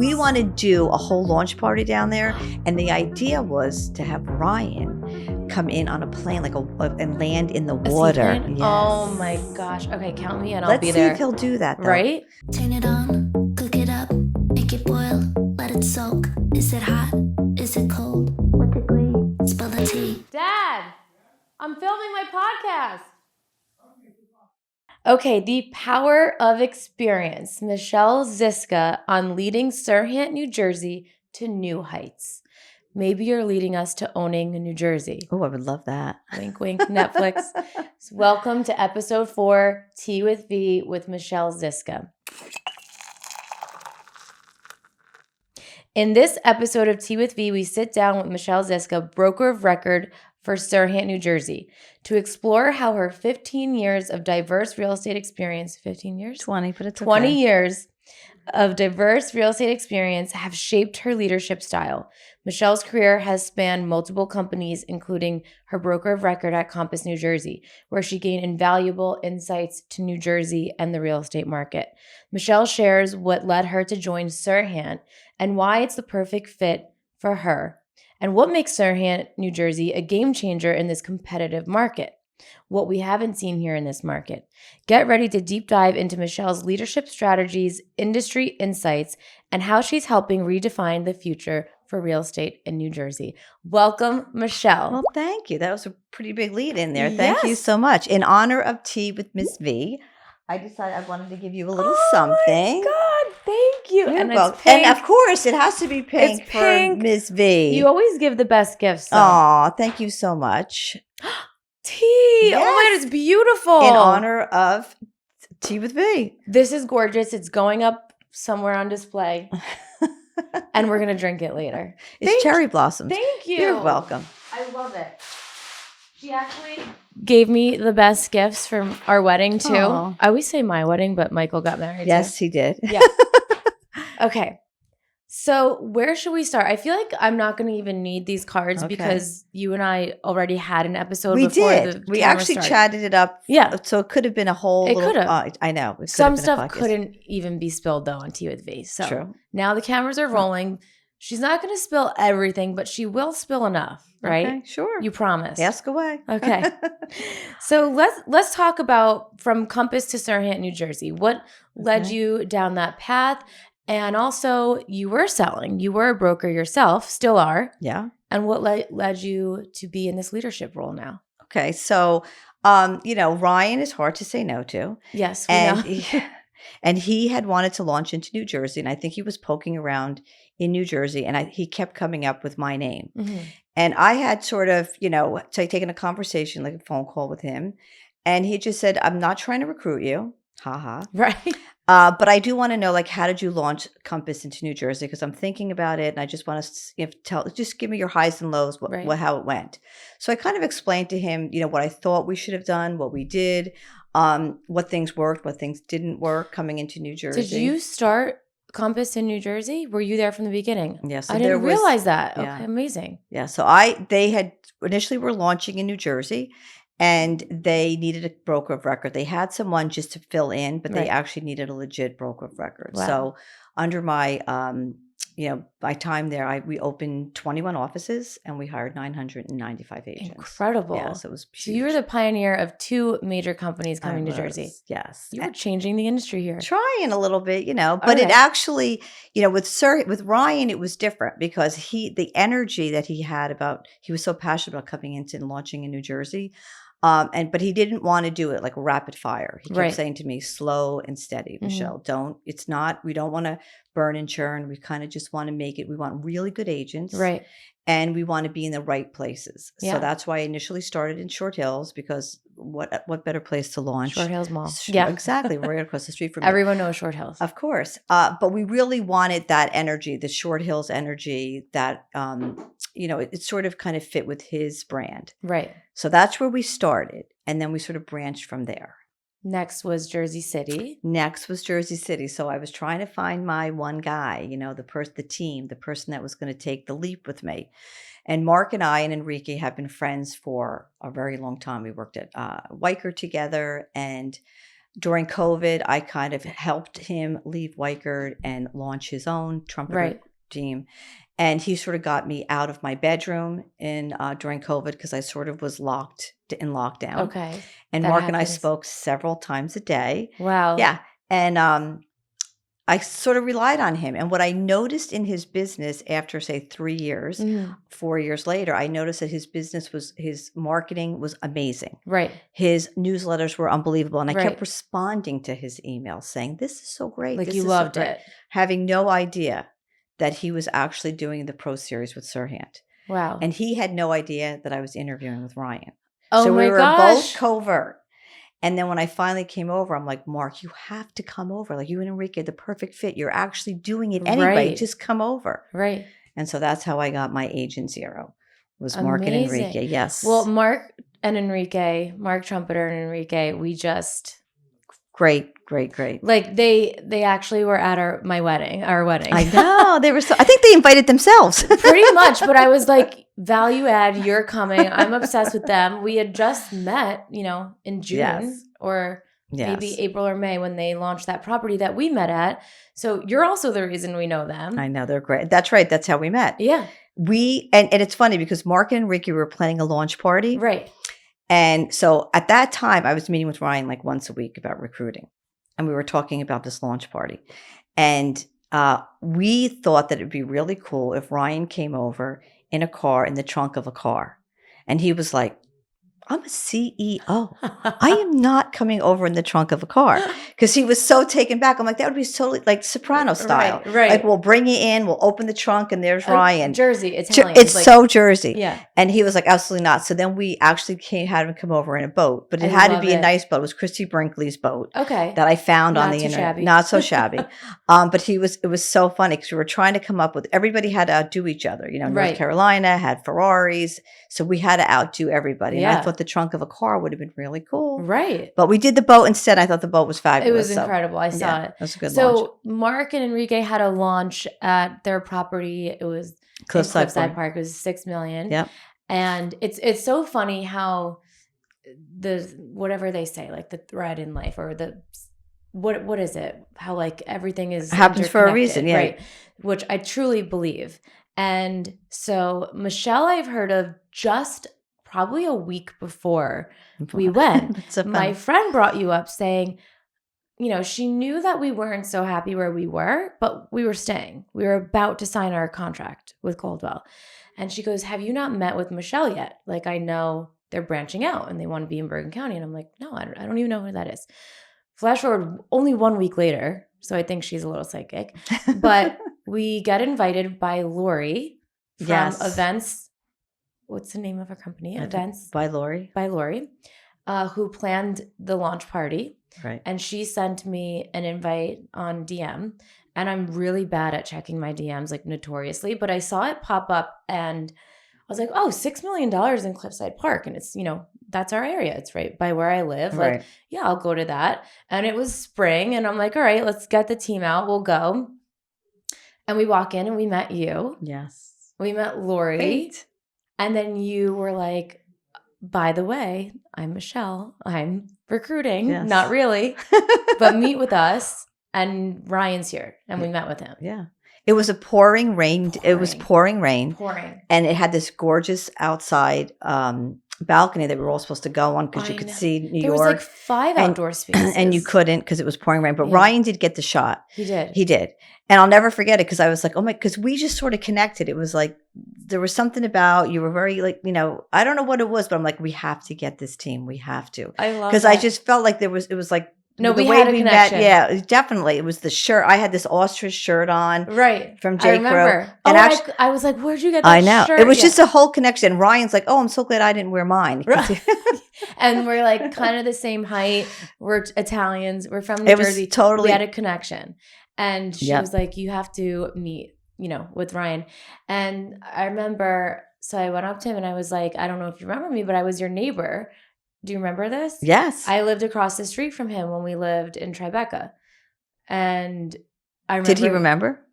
we want to do a whole launch party down there. And the idea was to have Ryan come in on a plane and land in the water. Yes. Oh my gosh. Okay, count me in. I'll be there. Let's see if he'll do that, though. Right? Turn it on, cook it up, make it boil, let it soak. Is it hot? Is it cold? What degree? Spill the tea. Dad, I'm filming my podcast. Okay, the power of experience. Michele Zyska on leading SERHANT, New Jersey to new heights. Maybe you're leading us to owning New Jersey. Oh, I would love that. Wink, wink, Netflix. So welcome to episode 4, Tea with V with Michele Zyska. In this episode of Tea with V, we sit down with Michele Zyska, broker of record for SERHANT, New Jersey, to explore how her 15 years of diverse real estate experience, 15 years? 20, but it's 20 okay. years of diverse real estate experience have shaped her leadership style. Michele's career has spanned multiple companies, including her broker of record at Compass, New Jersey, where she gained invaluable insights to New Jersey and the real estate market. Michele shares what led her to join SERHANT and why it's the perfect fit for her, and what makes SERHANT, New Jersey, a game changer in this competitive market. What we haven't seen here in this market. Get ready to deep dive into Michele's leadership strategies, industry insights, and how she's helping redefine the future for real estate in New Jersey. Welcome, Michele. Well, thank you. That was a pretty big lead in there. Thank you so much. In honor of Tea with Miss V, I decided I wanted to give you a little something. Oh my God, thank you. You're And welcome. it's pink. And of course, it has to be pink It's for pink. Miss V. You always give the best gifts. So. Aw, thank you so much. Tea. Yes. Oh my God, it's beautiful. In honor of Tea with V. This is gorgeous. It's going up somewhere on display. And we're going to drink it later. It's cherry blossoms. Thank you. You're welcome. I love it. She actually gave me the best gifts for our wedding, too. Aw. I always say my wedding, but Michael got married, Yes, he did. Yeah. Okay. So where should we start? I feel like I'm not going to even need these cards because you and I already had an episode before did. the We camera actually started. chatted it up. Yeah. So it could have been a whole It little. could have. I know. It Some could have been a stuff podcast. couldn't even be spilled, though, on Tea with V. So True. now the cameras are rolling. She's not going to spill everything, but she will spill enough, right? Okay, sure. You promise. Ask away. Okay. So let's talk about from Compass to SERHANT, New Jersey. What led you down that path? And also, you were selling. You were a broker yourself, still are. Yeah. And what led you to be in this leadership role now? Okay. So, Ryan is hard to say no to. Yes, we know. And he had wanted to launch into New Jersey, and I think he was poking around in New Jersey, and he kept coming up with my name. Mm-hmm. And I had sort of, taken a conversation, like a phone call with him, and he just said, "I'm not trying to recruit you." Ha ha. Right. But I do want to know, how did you launch Compass into New Jersey? Because I'm thinking about it, and I just want to just give me your highs and lows, how it went. So I kind of explained to him, what I thought we should have done, what we did, what things worked, what things didn't work coming into New Jersey. Did you start Compass in New Jersey? Were you there from the beginning? Yes. I didn't realize that. Yeah. Okay, amazing. Yeah. So they had initially were launching in New Jersey. And they needed a broker of record. They had someone just to fill in, but they actually needed a legit broker of record. Wow. So under my, my time there, we opened 21 offices and we hired 995 agents. Incredible. Yeah, so it was huge. So you were the pioneer of 2 major companies coming to Jersey. Yes. You were changing the industry here. Trying a little bit, but it actually, with Ryan, it was different because the energy that he had he was so passionate about coming into and launching in New Jersey. But he didn't want to do it like rapid fire. He kept saying to me, slow and steady, Michele. We don't want to burn and churn. We kind of just want to make it. We want really good agents. Right. And we want to be in the right places. Yeah. So that's why I initially started in Short Hills because what better place to launch? Short Hills Mall. Yeah, exactly. We're right across the street from Everyone knows Short Hills. Of course. But we really wanted that energy, the Short Hills energy that, it sort of kind of fit with his brand. Right. So that's where we started. And then we sort of branched from there. Next was Jersey City. So I was trying to find my one guy, the team, the person that was going to take the leap with me. And Mark and I and Enrique have been friends for a very long time. We worked at Weicker together, and During COVID, I kind of helped him leave Weichert and launch his own trumpeter Right. team. And he sort of got me out of my bedroom during COVID because I sort of was locked in lockdown. Okay. And That Mark and I happens. spoke several times a day. Wow. Yeah. And I sort of relied on him. And what I noticed in his business after, say, 3 years, Mhm. 4 years later, I noticed that his marketing was amazing. Right. His newsletters were unbelievable. And I Right. kept responding to his emails saying, this is so great. Like This you is loved so great. it. Having no idea that he was actually doing the Pro Series with SERHANT. Wow. And he had no idea that I was interviewing with Ryan. Oh So my we were gosh. both covert. And then when I finally came over, I'm like, Mark, you have to come over. Like you and Enrique, the perfect fit. You're actually doing it anyway. Right. Just come over. Right. And so that's how I got my agent zero. Was Mark and Amazing. Enrique. Yes. Well, Mark Trumpeter and Enrique, we just great. like they actually were at my wedding. I know. They were I think they invited themselves. Pretty much, but I was like, value add, you're coming. I'm obsessed with them. We had just met, in June Yes. or maybe Yes. April or May when they launched that property that we met at. So you're also the reason we know them. I know. They're great. That's right. That's how we met. Yeah. And it's funny because Mark and Enrique were planning a launch party. Right. And so at that time, I was meeting with Ryan like once a week about recruiting. And we were talking about this launch party. And we thought that it'd be really cool if Ryan came over in a car, in the trunk of a car. And he was like, I'm a CEO. I am not coming over in the trunk of a car. Because he was so taken back. I'm like, that would be so like Soprano style. Right. Like we'll bring you in, we'll open the trunk, and there's Ryan. Jersey, Italian. It's like, so Jersey. Yeah. And he was like, absolutely not. So then we actually had him come over in a boat. But it had to be a nice boat. It was Christy Brinkley's boat. Okay. That I found on Not the too internet. shabby. Not so shabby. But it was so funny because we were trying to come up with, everybody had to outdo each other. North Right. Carolina had Ferraris. So we had to outdo everybody. Yeah. And I thought the trunk of a car would have been really cool. Right. But we did the boat instead. I thought the boat was fabulous. It was incredible. I saw it. It was a good launch. So Mark and Enrique had a launch at their property. It was Cliffside Park. It was $6 million. Yep. And it's so funny how whatever they say, like the thread in life or what is it? How like everything is happens for a reason, yeah. Right. Which I truly believe. And so Michele, I've heard of just probably a week before we went. So my friend brought you up saying, she knew that we weren't so happy where we were, but we were staying. We were about to sign our contract with Coldwell. And she goes, have you not met with Michele yet? Like, I know they're branching out and they want to be in Bergen County. And I'm like, no, I don't even know who that is. Flash forward only 1 week later. So I think she's a little psychic. But we got invited by Lori from Events. What's the name of her company? Events. By Lori. Who planned the launch party. Right. And she sent me an invite on DM. And I'm really bad at checking my DMs, like notoriously. But I saw it pop up and I was like, oh, $6 million in Cliffside Park. And it's, that's our area. It's right by where I live. Right. Like, yeah, I'll go to that. And it was spring. And I'm like, all right, let's get the team out. We'll go. And we walk in and we met you. Yes. We met Lori. Great. And then you were like, by the way, I'm Michele. I'm recruiting. Yes. Not really. But meet with us. And Ryan's here. And we met with him. Yeah. It was a pouring rain. It was pouring rain. And it had this gorgeous outside balcony that we were all supposed to go on because you could see New York. There was like 5 outdoor spaces. And you couldn't because it was pouring rain. But Ryan did get the shot. He did. And I'll never forget it because I was like, oh my, because we just sort of connected. It was like, there was something about, you were very like, I don't know what it was, but I'm like, we have to get this team. We have to. I love because I just felt like it was like, no, the we way had a we connection. met, yeah, definitely. It was the shirt. I had this ostrich shirt on, right, from J. Crew. And I was like, "Where'd you get that I know. shirt?" It was just a whole connection. Ryan's like, "Oh, I'm so glad I didn't wear mine." Right. And we're like kind of the same height. We're Italians. We're from New Jersey. Totally. We had a connection, and she was like, "You have to meet, with Ryan." And I remember, so I went up to him and I was like, "I don't know if you remember me, but I was your neighbor." Do you remember this? Yes. I lived across the street from him when we lived in Tribeca. And I remember. Did he remember?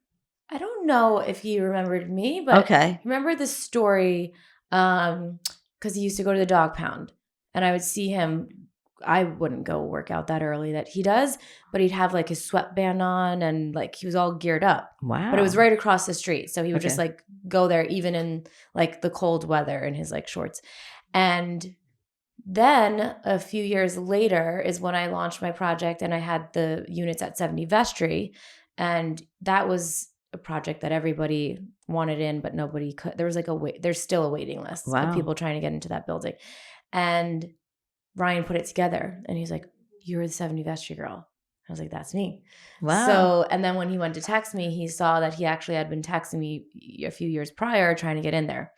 I don't know if he remembered me, but okay. Remember the story because he used to go to the dog pound. And I would see him I wouldn't go work out that early that he does, but he'd have like his sweatband on and like he was all geared up. Wow. But it was right across the street. So he would Okay. just like go there even in like the cold weather in his like shorts. And then a few years later is when I launched my project and I had the units at 70 Vestry. And that was a project that everybody wanted in, but nobody could. There was like there's still a waiting list of people trying to get into that building. And Ryan put it together and he's like, "You're the 70 Vestry girl." I was like, "That's me." Wow. So, and then when he went to text me, he saw that he actually had been texting me a few years prior trying to get in there.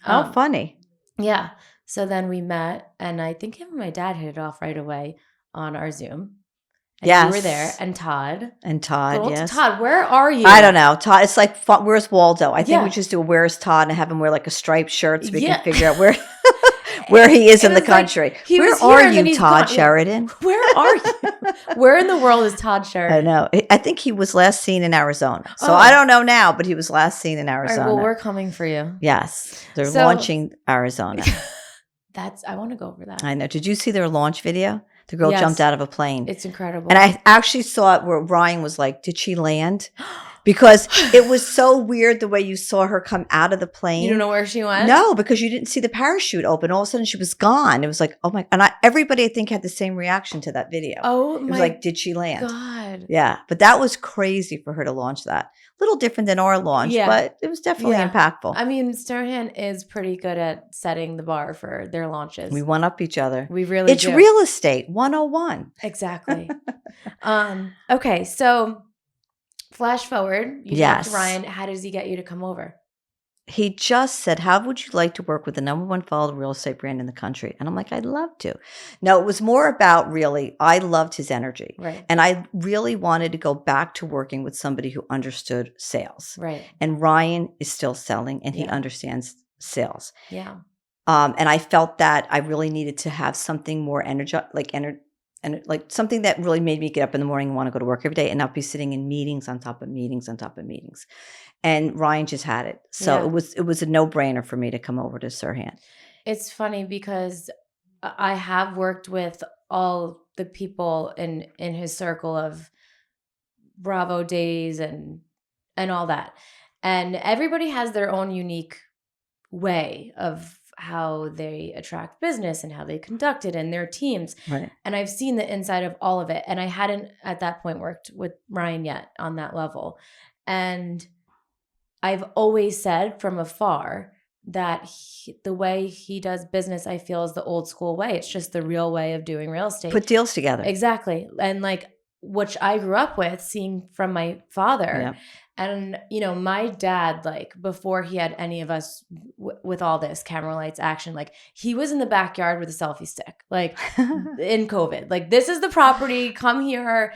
Oh, funny. Yeah. So then we met and I think him and my dad hit it off right away on our Zoom. And you were there. And Todd. Yes. Todd, where are you? I don't know. Todd, it's like, where's Waldo? I think we just do a where's Todd and have him wear like a striped shirt so we can figure out where he is in the country. Like, where are you, Todd Sheridan? Where are you? Where in the world is Todd Sheridan? I know. I think he was last seen in Arizona. So I don't know now, but he was last seen in Arizona. All right, well, we're coming for you. Yes. They're launching Arizona. I want to go over that. I know. Did you see their launch video? The girl jumped out of a plane. It's incredible. And I actually saw it where Ryan was like, did she land? Because it was so weird the way you saw her come out of the plane. You don't know where she went? No, because you didn't see the parachute open. All of a sudden she was gone. It was like, oh my, and everybody I think had the same reaction to that video. Oh my It was like, did she land? God. Yeah. But that was crazy for her to launch that. A little different than our launch, but it was definitely impactful. I mean, SERHANT is pretty good at setting the bar for their launches. We one up each other. We really It's do. real estate 101. Exactly. Okay, so flash forward. You talked to Ryan. How does he get you to come over? He just said, how would you like to work with the number one followed real estate brand in the country? And I'm like, I'd love to. No, it was more about really, I loved his energy. Right. And I really wanted to go back to working with somebody who understood sales. Right. And Ryan is still selling and he understands sales. Yeah. And I felt that I really needed to have something more and like something that really made me get up in the morning and want to go to work every day and not be sitting in meetings on top of meetings on top of meetings. And Ryan just had it. So it was a no-brainer for me to come over to SERHANT. It's funny because I have worked with all the people in his circle of Bravo days and all that. And everybody has their own unique way of how they attract business and how they conduct it and their teams. Right. And I've seen the inside of all of it. And I hadn't at that point worked with Ryan yet on that level. And I've always said from afar that the way he does business, I feel, is the old school way. It's just the real way of doing real estate. Put deals together. Exactly. And like, which I grew up with, seeing from my father. Yeah. And, you know, my dad, like before he had any of us with all this camera lights action, like he was in the backyard with a selfie stick, like in COVID, like this is the property, come here,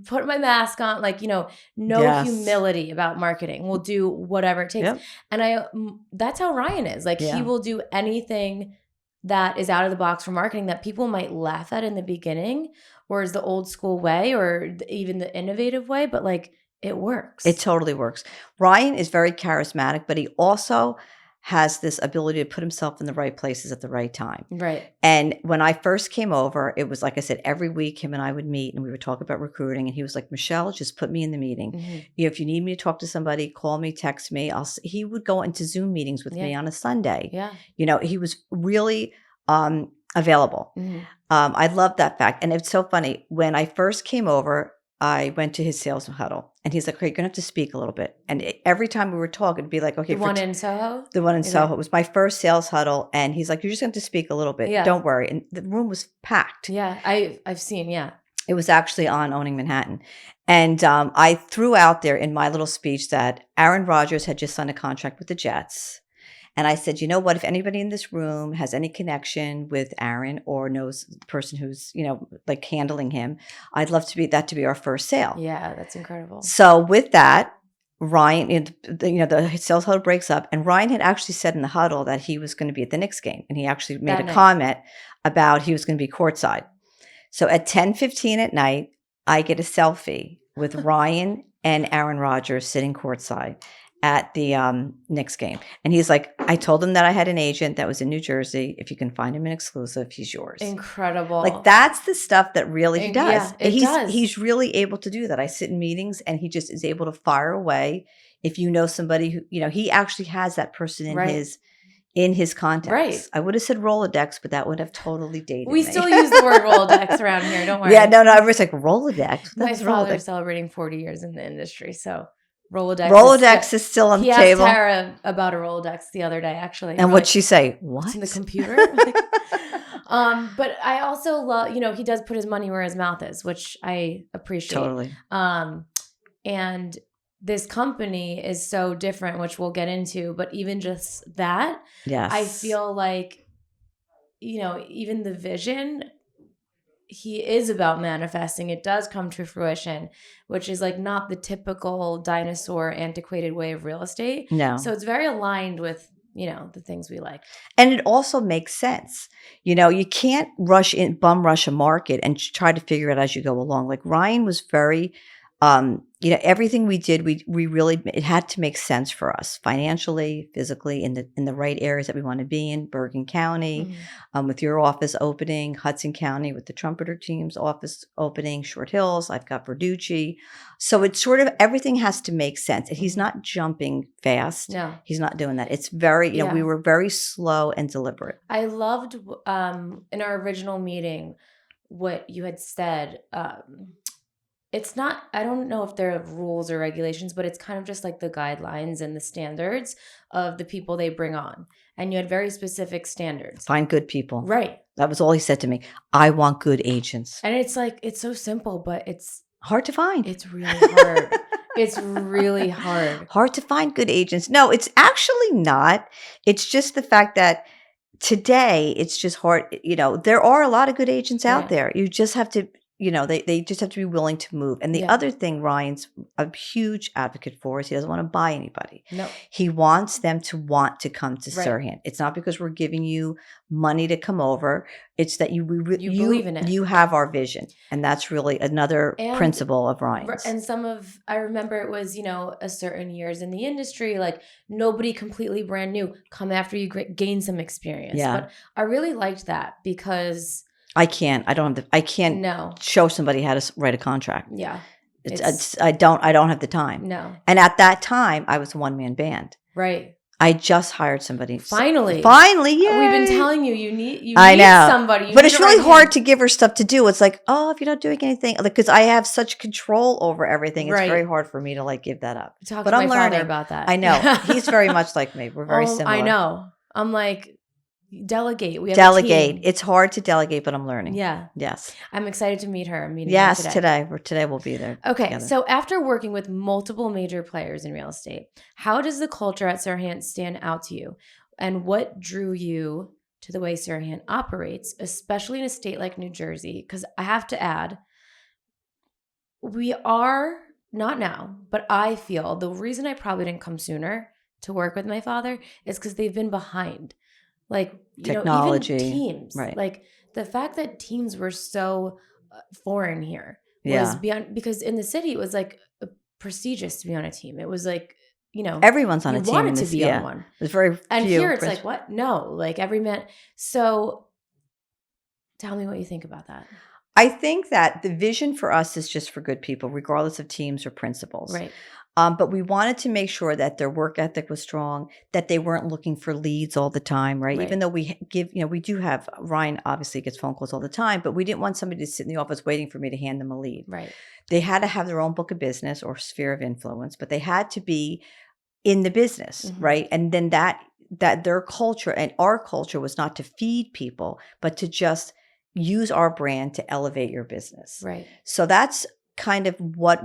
put my mask on, like, you know, no humility about marketing. We'll do whatever it takes. Yep. And that's how Ryan is. Like he will do anything that is out of the box for marketing that people might laugh at in the beginning, or is the old school way, or even the innovative way, but like, it works. It totally works. Ryan is very charismatic, but he also has this ability to put himself in the right places at the right time. Right. And when I first came over, it was like I said, every week him and I would meet and we would talk about recruiting. And he was like, Michele, just put me in the meeting. Mm-hmm. If you need me to talk to somebody, call me, text me. He would go into Zoom meetings with me on a Sunday. Yeah. You know, he was really available. Mm-hmm. I love that fact. And it's so funny. When I first came over, I went to his sales huddle and he's like, okay, you're going to have to speak a little bit. And every time we were talking, it'd be like, okay. The one in Soho? The one in Soho. It was my first sales huddle. And he's like, you're just going to have to speak a little bit. Yeah. Don't worry. And the room was packed. Yeah, I've seen, It was actually on Owning Manhattan. And I threw out there in my little speech that Aaron Rodgers had just signed a contract with the Jets. And I said, you know what, if anybody in this room has any connection with Aaron or knows the person who's, you know, like handling him, I'd love that to be our first sale. Yeah, that's incredible. So with that, Ryan, the sales huddle breaks up, and Ryan had actually said in the huddle that he was going to be at the Knicks game. And he actually made a comment about he was going to be courtside. So at 10:15 at night, I get a selfie with Ryan and Aaron Rodgers sitting courtside. at the Knicks game. And he's like, I told him that I had an agent that was in New Jersey. If you can find him an exclusive, he's yours. Incredible. Like that's the stuff that really he does. Yeah, He's really able to do that. I sit in meetings and he just is able to fire away. If you know somebody who, he actually has that person in his contacts. Right. I would have said Rolodex, but that would have totally dated we me. still use the word Rolodex around here. Don't worry. Yeah, no, everyone's like Rolodex. My That's father's Rolodex. celebrating 40 years in the industry, so Rolodex is still on the he table. asked Tara about a Rolodex the other day, actually. And what'd she say? What? It's in the computer. But I also love, he does put his money where his mouth is, which I appreciate. Totally. And this company is so different, which we'll get into, but even just that, yes, I feel like, even the vision, he is about manifesting. It does come to fruition, which is like not the typical dinosaur antiquated way of real estate. No. So it's very aligned with, the things we like. And it also makes sense. You can't bum rush a market and try to figure it as you go along. Like Ryan was very, everything we did, we really, it had to make sense for us financially, physically, in the right areas that we want to be in. Bergen County, with your office opening, Hudson County with the Trumpeter team's office opening, Short Hills. I've got Verducci. So it's sort of everything has to make sense. And he's not jumping fast. No, he's not doing that. It's very, we were very slow and deliberate. I loved in our original meeting what you had said. It's not, I don't know if there are rules or regulations, but it's kind of just like the guidelines and the standards of the people they bring on. And you had very specific standards. Find good people. Right. That was all he said to me. I want good agents. And it's like, it's so simple, but it's hard to find. It's really hard. It's really hard. Hard to find good agents. No, it's actually not. It's just the fact that today it's just hard. There are a lot of good agents out there. You just have to, they just have to be willing to move. And the other thing Ryan's a huge advocate for is he doesn't want to buy anybody. No. He wants them to want to come to SERHANT. It's not because we're giving you money to come over. It's that you believe in it. You have our vision. And that's really another principle of Ryan's. And I remember it was, a certain years in the industry, like nobody completely brand new, come after you gain some experience. Yeah. But I really liked that because I can't show somebody how to write a contract. Yeah. I don't have the time. No. And at that time I was a one-man band. Right. I just hired somebody. Finally, yeah. We've been telling you need somebody. But it's really hard to give her stuff to do. It's like, if you're not doing anything, because I have such control over everything, it's very hard for me to give that up. But I'm learning about that. I know. He's very much like me. We're very similar. I know. I'm like, delegate. We have delegate. A team. It's hard to delegate, but I'm learning. Yeah. Yes. I'm excited to meet her. I'm meeting her today. Today we'll be there. Okay. Together. So after working with multiple major players in real estate, how does the culture at SERHANT stand out to you? And what drew you to the way SERHANT operates, especially in a state like New Jersey? Because I have to add, we are, not now, but I feel the reason I probably didn't come sooner to work with my father is because they've been behind. Like, technology, even teams, right? Like the fact that teams were so foreign here was beyond, because in the city it was like prestigious to be on a team. It was like, everyone's on a team. Wanted to be on one. There's very and few. Here it's like, what? No, like every man. So tell me what you think about that. I think that the vision for us is just for good people, regardless of teams or principals. Right. But we wanted to make sure that their work ethic was strong, that they weren't looking for leads all the time, right? Even though we give, we do have, Ryan obviously gets phone calls all the time, but we didn't want somebody to sit in the office waiting for me to hand them a lead. Right. They had to have their own book of business or sphere of influence, but they had to be in the business, right? And then that their culture and our culture was not to feed people, but to just use our brand to elevate your business. Right. So that's kind of what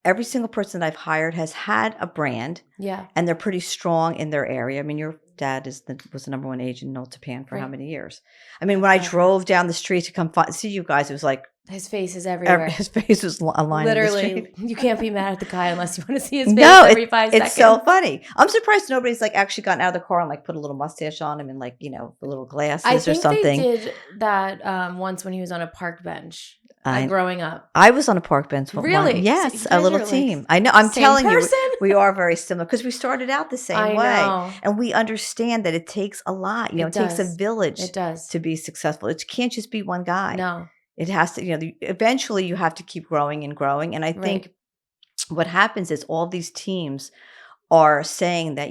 every single person that I've hired has had a brand. Yeah. And they're pretty strong in their area. I mean, your dad was the number one agent in Old Japan for how many years? I mean, when I drove down the street to come see you guys, it was like, his face is everywhere. His face was aligned. Literally, you can't be mad at the guy unless you want to see his face every 5 seconds. It's so funny. I'm surprised nobody's actually gotten out of the car and put a little mustache on him and the little glasses or something. I think they did that once when he was on a park bench. growing up? I was on a park bench. Really? Yes, So a you little guys are, like, team. I know. I'm same telling you, person? we are very similar because we started out the same I way, know. and we understand that it takes a lot. It takes a does. village It does. to be successful. It can't just be one guy. No. It has to. Eventually, you have to keep growing and growing. And I think what happens is all these teams are saying that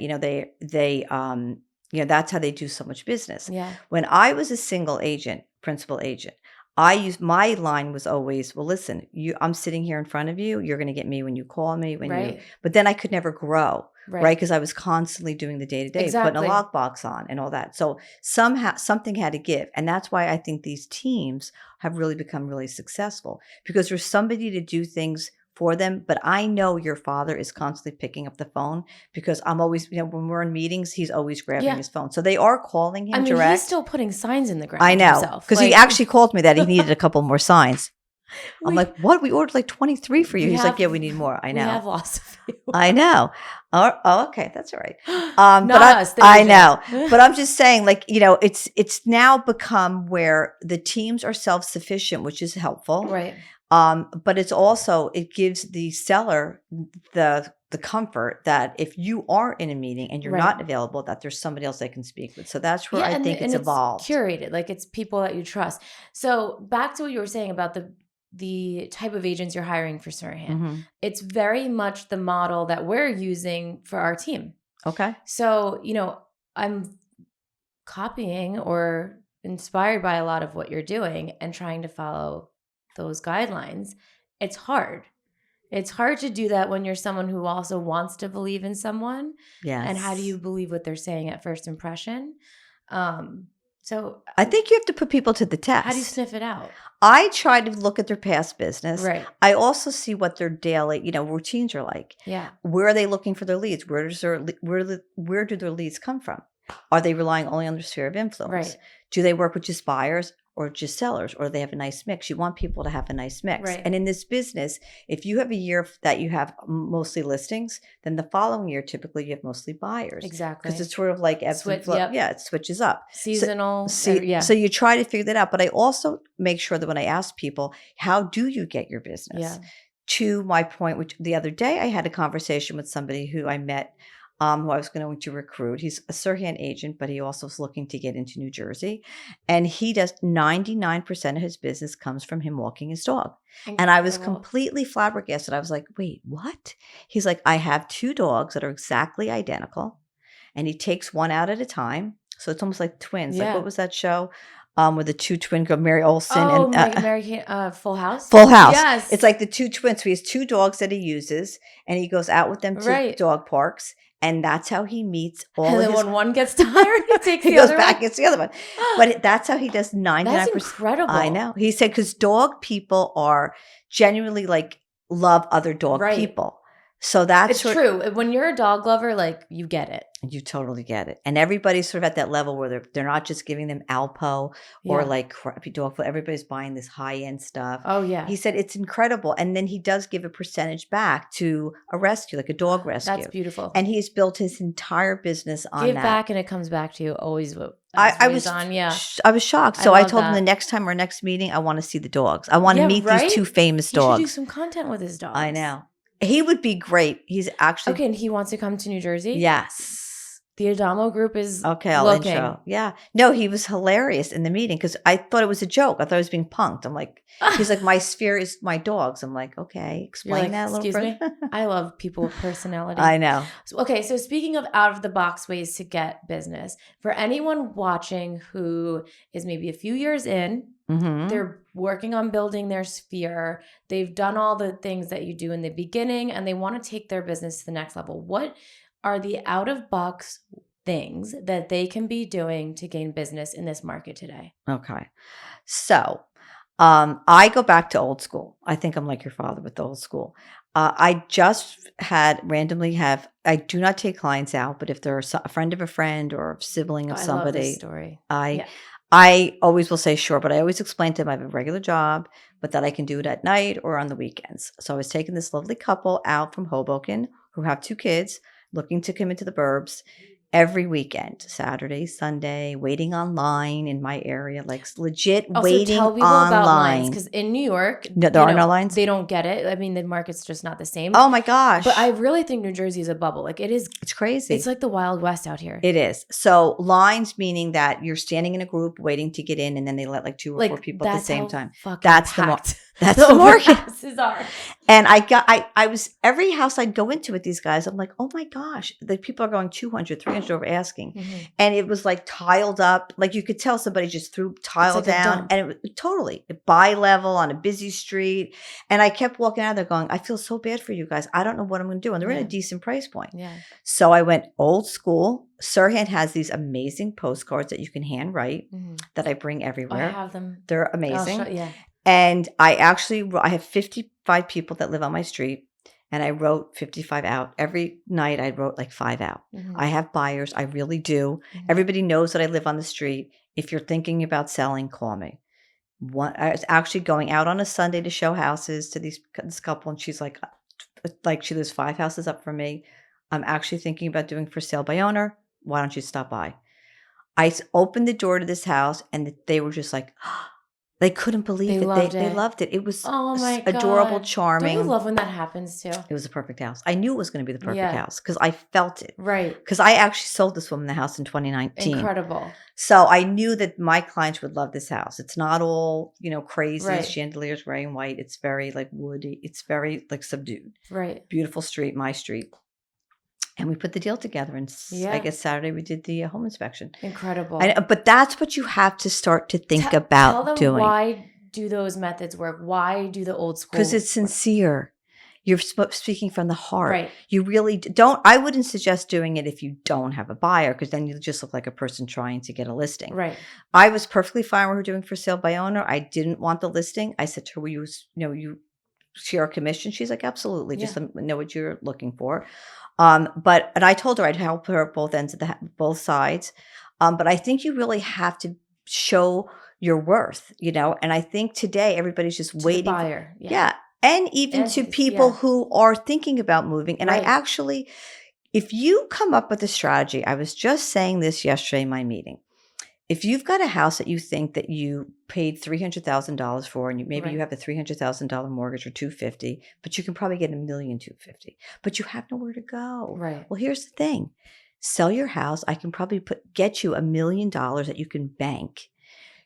that's how they do so much business. Yeah. When I was a single agent, principal agent, my line was always, well, listen, I'm sitting here in front of you. You're going to get me when you call me. But then I could never grow, right? Because I was constantly doing the day to day, putting a lockbox on and all that. So somehow something had to give, and that's why I think these teams have really become really successful because there's somebody to do things for them. But I know your father is constantly picking up the phone because I'm always, when we're in meetings, he's always grabbing his phone. So they are calling him direct. He's still putting signs in the ground. I know, because he actually called me that he needed a couple more signs. I'm like, what? We ordered like 23 for you. He's like, yeah, we need more. I know. We have lots of you. I know. Oh, okay, that's all right. Not us. I know, but I'm just saying, it's now become where the teams are self-sufficient, which is helpful, right? But it gives the seller the comfort that if you are in a meeting and you're not available, that there's somebody else they can speak with. So that's where I think it's evolved. Curated, like it's people that you trust. So back to what you were saying about the type of agents you're hiring for SERHANT. Mm-hmm. It's very much the model that we're using for our team. Okay. So, I'm copying or inspired by a lot of what you're doing and trying to follow those guidelines. It's hard. It's hard to do that when you're someone who also wants to believe in someone. Yes. And how do you believe what they're saying at first impression? So I think you have to put people to the test. How do you sniff it out? I try to look at their past business. Right. I also see what their daily, routines are like. Yeah. Where are they looking for their leads? Where do their leads come from? Are they relying only on their sphere of influence? Right. Do they work with just buyers or just sellers, or they have a nice mix? You want people to have a nice mix. Right. And in this business, if you have a year that you have mostly listings, then the following year, typically you have mostly buyers. Exactly. Because it's sort of like ebbs and flow. Yep. Yeah, it switches up. Seasonal. So you try to figure that out. But I also make sure that when I ask people, how do you get your business? Yeah. To my point, which the other day I had a conversation with somebody who I met, who I was going to recruit. He's a SERHANT agent, but he also is looking to get into New Jersey. And he does 99% of his business comes from him walking his dog. Incredible. And I was completely flabbergasted. I was like, wait, what? He's like, I have 2 dogs that are exactly identical. And he takes one out at a time. So it's almost like twins. Yeah. Like, what was that show? With the 2 twin girls, Mary Olsen and Full House. Yes. It's like the 2 twins. So he has 2 dogs that he uses, and he goes out with them to dog parks. And that's how he meets all of his... And then when one gets tired, he takes he the goes other back one. and gets the other one. But that's how he does 99%. That's incredible. I know. He said because dog people are genuinely love other dog people. So that's true. When you're a dog lover, you get it. You totally get it. And everybody's sort of at that level where they're not just giving them Alpo or crappy dog food. Everybody's buying this high-end stuff. Oh, yeah. He said it's incredible. And then he does give a percentage back to a rescue, like a dog rescue. That's beautiful. And he's built his entire business on Give that. back and it comes back to you. Always I was shocked. So I told him the next time our next meeting, I want to see the dogs. I want to meet these 2 famous dogs. He should do some content with his dogs. I know. He would be great. He's actually... Okay, and he wants to come to New Jersey? Yes. The Adamo group is I'll looking. Intro. Yeah. No, he was hilarious in the meeting because I thought it was a joke. I thought I was being punked. I'm like, he's like, my sphere is my dogs. I'm like, okay, explain that a little Excuse further. me? I love people with personality. I know. So speaking of out-of-the-box ways to get business, for anyone watching who is maybe a few years in, they're working on building their sphere, they've done all the things that you do in the beginning, and they want to take their business to the next level. What are the out-of-box things that they can be doing to gain business in this market today? Okay. So I go back to old school. I think I'm like your father with the old school. I just I do not take clients out, but if they're a friend of a friend or a sibling of somebody, I love this story. I always will say sure, but I always explain to them I have a regular job, but that I can do it at night or on the weekends. So I was taking this lovely couple out from Hoboken who have 2 kids, looking to come into the burbs. every weekend, Saturday, Sunday, waiting online in my area, like legit Also, waiting tell people about lines, online. because in New York, No, there are no lines? They don't get it. I mean, the market's just not the same. Oh my gosh. But I really think New Jersey is a bubble. Like it is. It's crazy. It's like the Wild West out here. It is. So lines meaning that you're standing in a group waiting to get in, and then they let like 2 or 4 people at the same time. That's the market. That's the market. And I was every house I'd go into with these guys, I'm like, oh my gosh, the people are going 200, 300 over asking. Mm-hmm. And it was like tiled up. Like you could tell somebody just threw tile like down, and it was totally bi-level on a busy street. And I kept walking out there going, I feel so bad for you guys. I don't know what I'm going to do. And they're in a decent price point. Yeah. So I went old school. SERHANT has these amazing postcards that you can hand write that I bring everywhere. I have them. They're amazing. Yeah. And I have 55 people that live on my street, and I wrote 55 out. Every night I wrote like 5 out. I have buyers. I really do. Everybody knows that I live on the street. If you're thinking about selling, call me. I was actually going out on a Sunday to show houses to this couple, and she's like she lives 5 houses up from me. I'm actually thinking about doing for sale by owner. Why don't you stop by? I opened the door to this house, and they were just like, they couldn't believe it. They loved it. It was adorable, charming. Don't you love when that happens too? It was a perfect house. I knew it was going to be the perfect house because I felt it. Right. Because I actually sold this woman the house in 2019. Incredible. So I knew that my clients would love this house. It's not all, crazy. Right. Chandeliers, gray and white. It's very like woody. It's very like subdued. Right. Beautiful street, my street. And we put the deal together, and I guess Saturday we did the home inspection. Incredible. But that's what you have to start to think about tell them doing. Why do those methods work? Why do the old school? Because it's sincere. You're speaking from the heart. Right. You really don't. I wouldn't suggest doing it if you don't have a buyer, because then you just look like a person trying to get a listing. Right. I was perfectly fine with her doing for sale by owner. I didn't want the listing. I said to her, will you share a commission? She's like, absolutely. Just let me know what you're looking for. And I told her I'd help her at both ends of both sides. But I think you really have to show your worth, and I think today everybody's just waiting. The buyer. Yeah. And even to people who are thinking about moving. And right. I actually, if you come up with a strategy, I was just saying this yesterday in my meeting. If you've got a house that you think that you paid $300,000 for, and maybe you have a $300,000 mortgage or $250,000, but you can probably get $1,250,000, but you have nowhere to go. Right. Well, here's the thing: sell your house. I can probably get you $1 million that you can bank.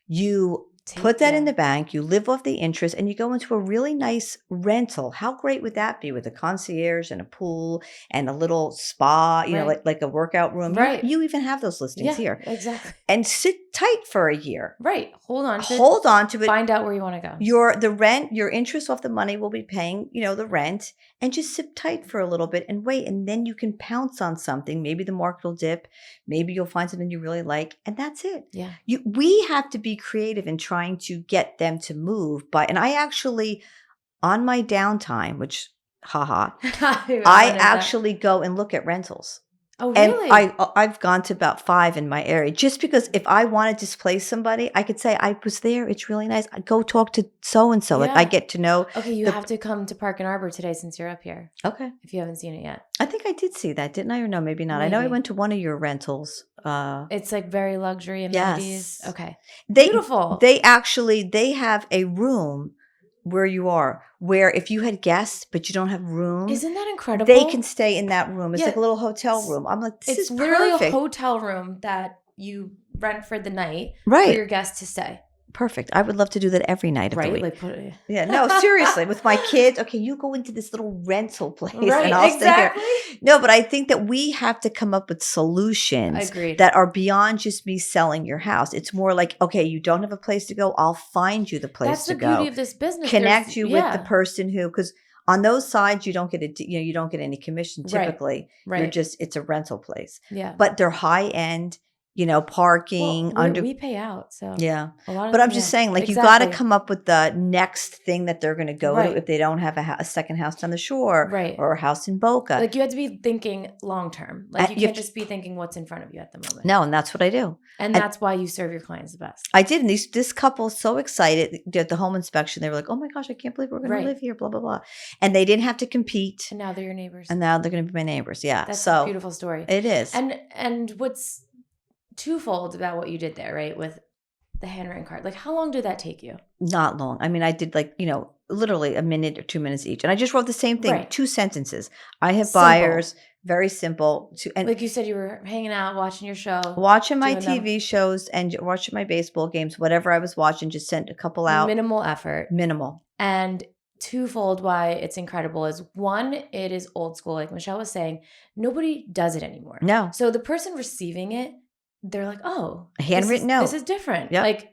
You put that in the bank, you live off the interest, and you go into a really nice rental. How great would that be, with a concierge and a pool and a little spa, like a workout room? Right. You even have those listings here. Exactly. And sit tight for a year. Right. Hold on to it. Find out where you want to go. Your interest off the money will be paying, the rent, and just sit tight for a little bit and wait. And then you can pounce on something. Maybe the market will dip. Maybe you'll find something you really like. And that's it. Yeah. We have to be creative in trying to get them to move. And I actually, on my downtime, which, I actually go and look at rentals. Oh, really? And I've gone to about 5 in my area, just because if I want to displace somebody, I could say, I was there. It's really nice. I go talk to so-and-so. Like I get to know. Okay, you have to come to Park and Arbor today since you're up here. Okay. If you haven't seen it yet. I think I did see that, didn't I? Or no, maybe not. Maybe. I know I went to one of your rentals. It's like very luxury amenities. Yes. Okay. Beautiful. They have a room where you are, where if you had guests but you don't have room, isn't that incredible? They can stay in that room. It's like a little hotel room. I'm like, this is literally perfect. A hotel room that you rent for the night for your guests to stay. Perfect. I would love to do that every night of the week. Yeah, no, seriously, with my kids. Okay, you go into this little rental place, right, and I'll stay here. No, but I think that we have to come up with solutions that are beyond just me selling your house. It's more like, okay, you don't have a place to go. I'll find you the place to go. That's the beauty of this business. Connect you with the person who, because on those sides you don't get you don't get any commission typically. Right. It's a rental place. Yeah. But they're high end. parking Well, under. we pay out, so Yeah. a lot of But I'm them, just yeah. saying, like, you got to Exactly. come up with the next thing that they're going to go to Right. if they don't have a second house on the shore Right. or a house in Boca. Like, you have to be thinking long term. Like, you You have can't just be thinking what's in front of you at the moment. No, and that's what I do. And that's why you serve your clients the best. I did. And this couple so excited at the home inspection. They were like, oh my gosh, I can't believe we're going to live here, blah, blah, blah. And they didn't have to compete. And now they're your neighbors. And now they're going to be my neighbors. Yeah. That's a beautiful story. It is. And what's twofold about what you did there, right? With the handwritten card. Like, how long did that take you? Not long. I mean, I did literally a minute or 2 minutes each. And I just wrote the same thing, Right. 2 sentences. I have Simple. buyers, very simple. And like you said, you were hanging out, watching your show. Watching my doing TV shows and watching my baseball games, whatever I was watching, just sent a couple out. Minimal effort. Minimal. And twofold why it's incredible is one, it is old school. Like Michelle was saying, nobody does it anymore. No. So the person receiving it, they're like, oh, A handwritten note. This is different. Yep. Like,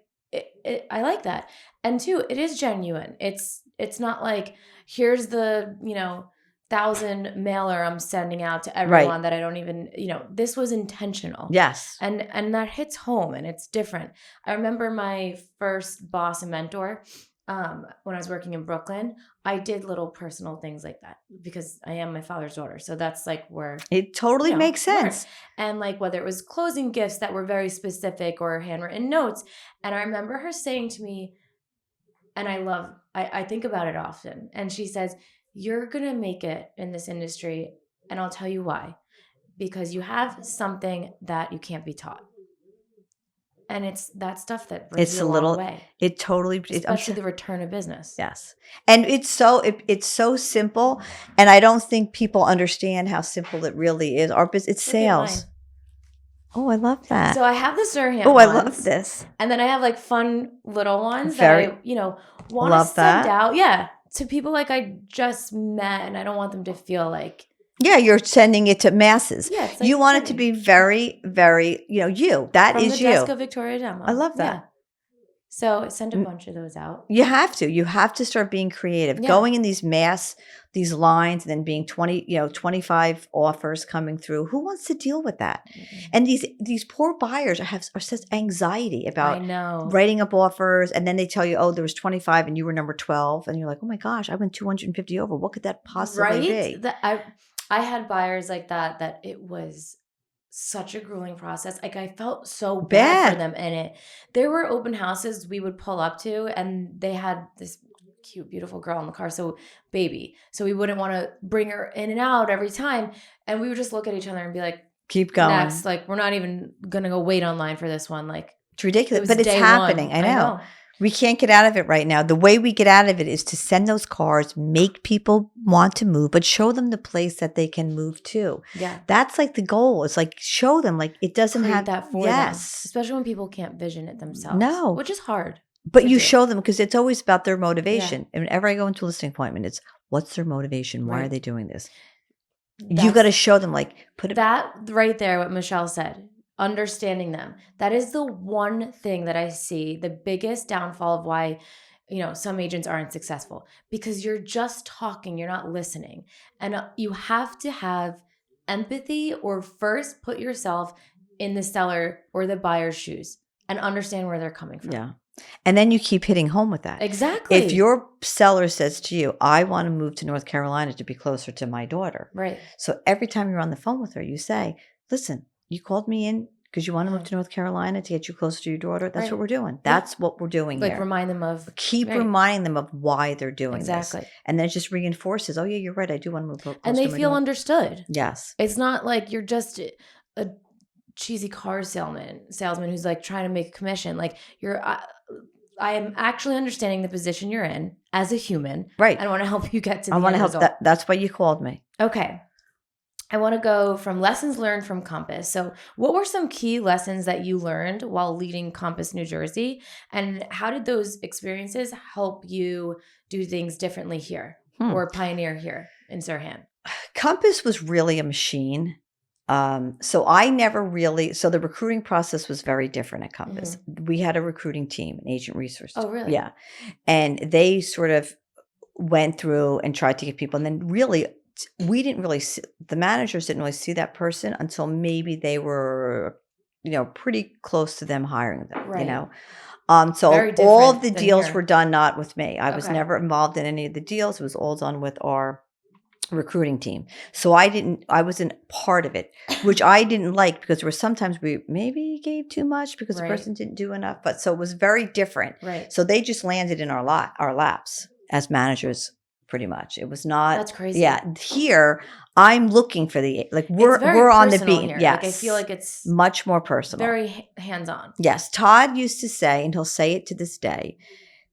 I like that. And two, it is genuine. It's not like, here's the, 1,000 mailer I'm sending out to everyone that I don't even, this was intentional. Yes. And that hits home and it's different. I remember my first boss and mentor, when I was working in Brooklyn, I did little personal things like that because I am my father's daughter. So that's like where it totally makes sense. And like whether it was closing gifts that were very specific or handwritten notes. And I remember her saying to me, and I think about it often. And she says, you're going to make it in this industry. And I'll tell you why. Because you have something that you can't be taught. And it's that stuff that brings you a long way. It totally, especially the return of business. Yes, and it's so simple, and I don't think people understand how simple it really is. Our business, it's sales. Oh, I love that. So I have the SERHANT. Oh, I love this. And then I have like fun little ones that I, want to send out. Yeah, to people like I just met, and I don't want them to feel like. Yeah, you're sending it to masses. Yeah, it's like you want it to be very, very, you. That is you. From the desk of Victoria Demo. I love that. Yeah. So send a bunch of those out. You have to. You have to start being creative. Yeah. Going in these lines, and then being 25 offers coming through. Who wants to deal with that? Mm-hmm. And these poor buyers are such anxiety about writing up offers, and then they tell you, oh, there was 25 and you were number 12, and you're like, oh my gosh, I went 250 over. What could that possibly be? I had buyers like that it was such a grueling process. Like I felt so bad for them in it. There were open houses we would pull up to, and they had this cute, beautiful girl in the car. So baby. So we wouldn't want to bring her in and out every time. And we would just look at each other and be like, keep going. Next. Like, we're not even going to go wait online for this one. Like, it's ridiculous, but it's happening. I know. We can't get out of it right now. The way we get out of it is to send those cards, make people want to move, but show them the place that they can move to. Yeah. That's like the goal. It's like, show them, like, it doesn't Create have that for them. Especially when people can't vision it themselves. No. Which is hard. But you show them, because it's always about their motivation. Yeah. And whenever I go into a listing appointment, it's what's their motivation? Why are they doing this? You got to show them, like, that right there, what Michelle said. Understanding them. That is the one thing that I see the biggest downfall of why, some agents aren't successful, because you're just talking, you're not listening. And you have to have empathy, or first put yourself in the seller or the buyer's shoes and understand where they're coming from. Yeah. And then you keep hitting home with that. Exactly. If your seller says to you, I want to move to North Carolina to be closer to my daughter. Right. So every time you're on the phone with her, you say, listen, you called me in because you want to move to North Carolina to get you closer to your daughter. That's what we're doing. That's what we're doing here. Like, remind them of. Keep reminding them of why they're doing this. Exactly. And then it just reinforces, oh, yeah, you're right. I do want to move closer. And they feel understood. Yes. It's not like you're just a cheesy car salesman who's like trying to make a commission. Like, I am actually understanding the position you're in as a human. Right. I want to help you get to the end result. I want to help. That's why you called me. Okay. I want to go from lessons learned from Compass. So what were some key lessons that you learned while leading Compass New Jersey? And how did those experiences help you do things differently here or pioneer here in SERHANT? Compass was really a machine. So the recruiting process was very different at Compass. Mm-hmm. We had a recruiting team, an agent resource. Oh, really? Yeah. And they sort of went through and tried to get people. And then really, we didn't really see, the managers didn't really see that person until maybe they were pretty close to them hiring them, Right. So Very all of different the than deals here. were done not with me. I was Okay. never involved in any of the deals. It was all done with our recruiting team. So I wasn't part of it, which I didn't like because there were sometimes we maybe gave too much because the Right. person didn't do enough. But so it was very different. Right. So they just landed in our laps as managers, pretty much. It was not. That's crazy. Yeah. Here, I'm looking for It's we're very on the personal beat. here. Yes. Like, I feel like it's much more personal. very hands-on. Yes. Todd used to say, and he'll say it to this day,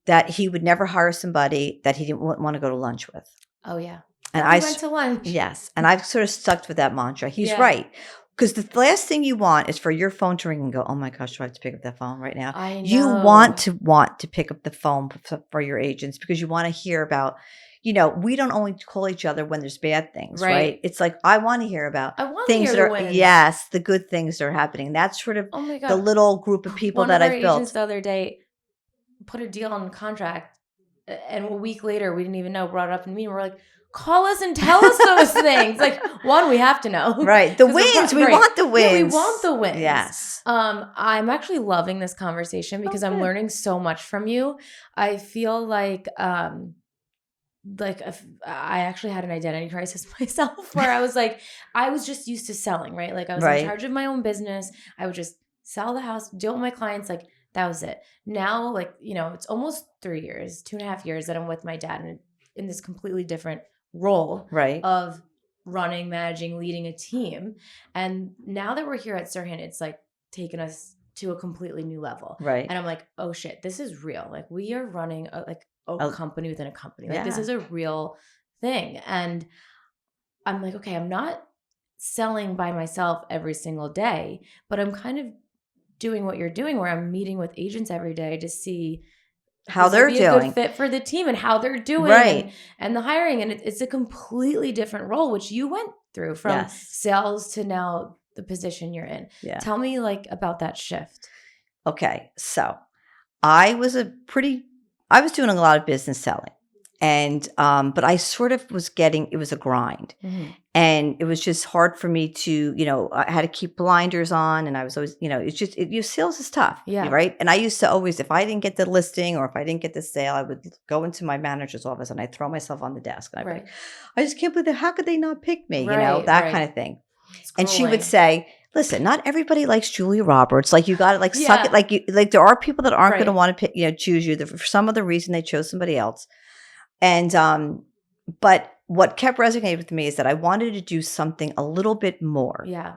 that he would never hire somebody that he didn't want to go to lunch with. Oh yeah. And we went to lunch. Yes. And I've sort of stuck with that mantra. He's Yeah. right. Because the last thing you want is for your phone to ring and go, oh my gosh, do I have to pick up that phone right now? I know. You want to pick up the phone for your agents because you want to hear about, we don't only call each other when there's bad things, right? It's like, I want to hear about things that are, yes, the good things that are happening. That's sort of the little group of people that I've built. One of our agents the other day put a deal on contract, and a week later, we didn't even know, brought it up in me, and we're like, call us and tell us those things. Like, one, we have to know. Right. The wins. We want the wins. Yeah, we want the wins. Yes. I'm actually loving this conversation because I'm learning so much from you. I feel like if I actually had an identity crisis myself where I was like, I was just used to selling, right? Like I was in charge of my own business. I would just sell the house, deal with my clients. Like that was it. Now, it's almost 3 years, 2.5 years that I'm with my dad and in this completely different role of running, managing, leading a team. And now that we're here at SERHANT, it's like taken us to a completely new level. Right. And I'm like, oh shit, this is real. Like we are running a company within a company. Like this is a real thing. And I'm like, okay, I'm not selling by myself every single day, but I'm kind of doing what you're doing where I'm meeting with agents every day to see how they're doing, a good fit for the team and how they're doing, and the hiring, and it's a completely different role, which you went through from sales to now the position you're in. Yeah. Tell me about that shift. Okay, so I was doing a lot of business selling, and but I sort of was it was a grind, and it was just hard for me to, I had to keep blinders on, and I was always, it's just sales is tough, right? And I used to always, if I didn't get the listing or if I didn't get the sale, I would go into my manager's office and I'd throw myself on the desk. And I'd be like, I just can't believe that. How could they not pick me? That kind of thing. And she would say, listen, not everybody likes Julia Roberts. Like you got to suck it. Like there are people that aren't going to want to choose you for some other reason. They chose somebody else. And, but what kept resonating with me is that I wanted to do something a little bit more. Yeah.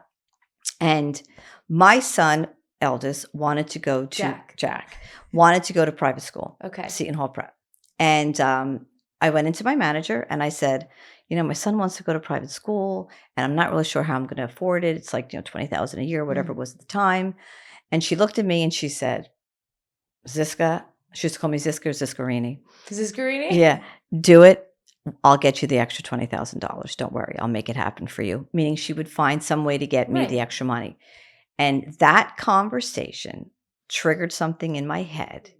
And my son, eldest, wanted to go to Jack wanted to go to private school. Okay. Seton Hall Prep. And, I went into my manager and I said, my son wants to go to private school and I'm not really sure how I'm going to afford it. It's like, $20,000 a year, whatever it was at the time. And she looked at me and she said, Zyska, she used to call me Zyska or Ziscarini. Ziscarini? Yeah. Do it. I'll get you the extra $20,000. Don't worry. I'll make it happen for you. Meaning she would find some way to get me the extra money. And that conversation triggered something in my head.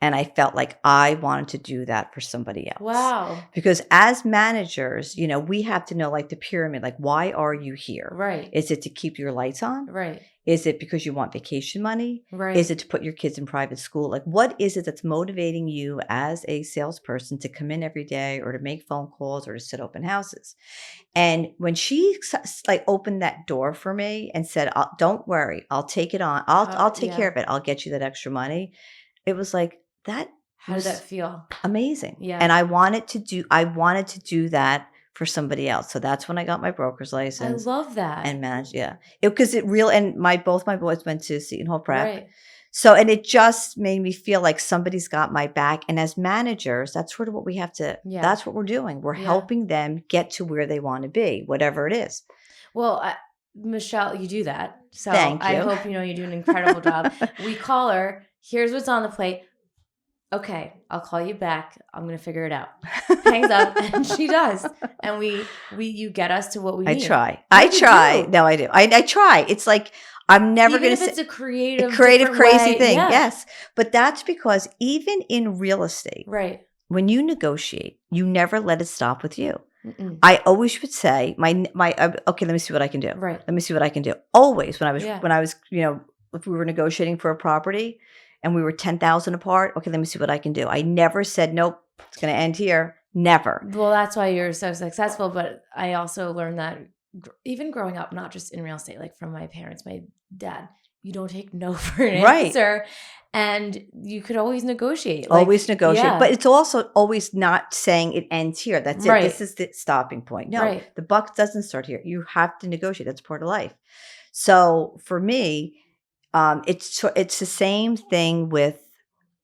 And I felt like I wanted to do that for somebody else. Wow. Because as managers, we have to know the pyramid, why are you here? Right. Is it to keep your lights on? Right. Is it because you want vacation money? Right. Is it to put your kids in private school? What is it that's motivating you as a salesperson to come in every day or to make phone calls or to sit open houses? And when she opened that door for me and said, don't worry, I'll take it on. I'll take care of it. I'll get you that extra money. It was like, how did that feel? Amazing. Yeah. And I wanted to do that for somebody else. So that's when I got my broker's license. I love that. And managed, because both my boys went to Seton Hall Prep. Right. So, and it just made me feel like somebody's got my back. And as managers, that's sort of what we have to, that's what we're doing. We're helping them get to where they want to be, whatever it is. Well, Michelle, you do that. So thank you. I hope you do an incredible job. We call her, here's what's on the plate. Okay, I'll call you back. I'm going to figure it out. Hangs up, and she does. And you get us to what we need. I try. No, I do. I try. It's like, I'm never going to say. It's a creative crazy thing. Yeah. Yes. But that's because even in real estate, right, when you negotiate, you never let it stop with you. I always would say okay, let me see what I can do. Right. Let me see what I can do. Always when I was, Yeah. if we were negotiating for a property and we were 10,000 apart, okay, let me see what I can do. I never said, nope, it's going to end here. Never. Well, that's why you're so successful. But I also learned that even growing up, not just in real estate, like from my parents, my dad, you don't take no for an answer. And you could always negotiate. Always negotiate. But it's also always not saying it ends here. That's it. This is the stopping point. No, the buck doesn't start here. You have to negotiate. That's part of life. So for me, it's the same thing with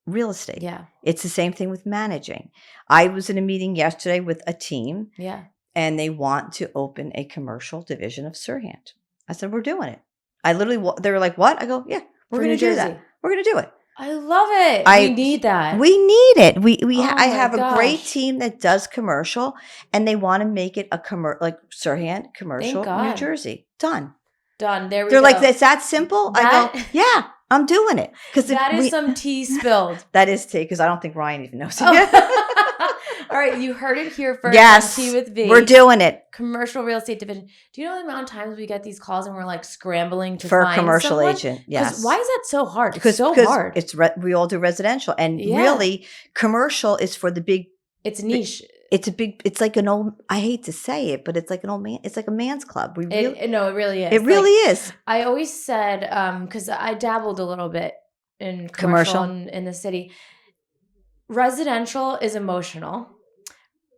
real estate. Yeah. It's the same thing with managing. I was in a meeting yesterday with a team. Yeah. And they want to open a commercial division of SERHANT. I said, we're doing it. They were like, what? I go, yeah, we're going to do that. We're going to do it. I love it. We need that. We need it. I have a great team that does commercial, and they want to make it a like SERHANT commercial New Jersey. Done. There we go. They're like, it's that simple? I go, yeah, I'm doing it. That is some tea spilled. That is tea, because I don't think Ryan even knows it. All right, you heard it here first. Yes, Tea with V. We're doing it. Commercial real estate division. Do you know the amount of times we get these calls and we're like scrambling to for find a commercial someone? agent? Yes. Why is that so hard? It's so hard. We all do residential, and really, commercial is for the big. It's niche. It's like an old. I hate to say it, but it's like an old man. It's like a man's club. No, it really is. It really is. I always said, because I dabbled a little bit in commercial in the city. Residential is emotional.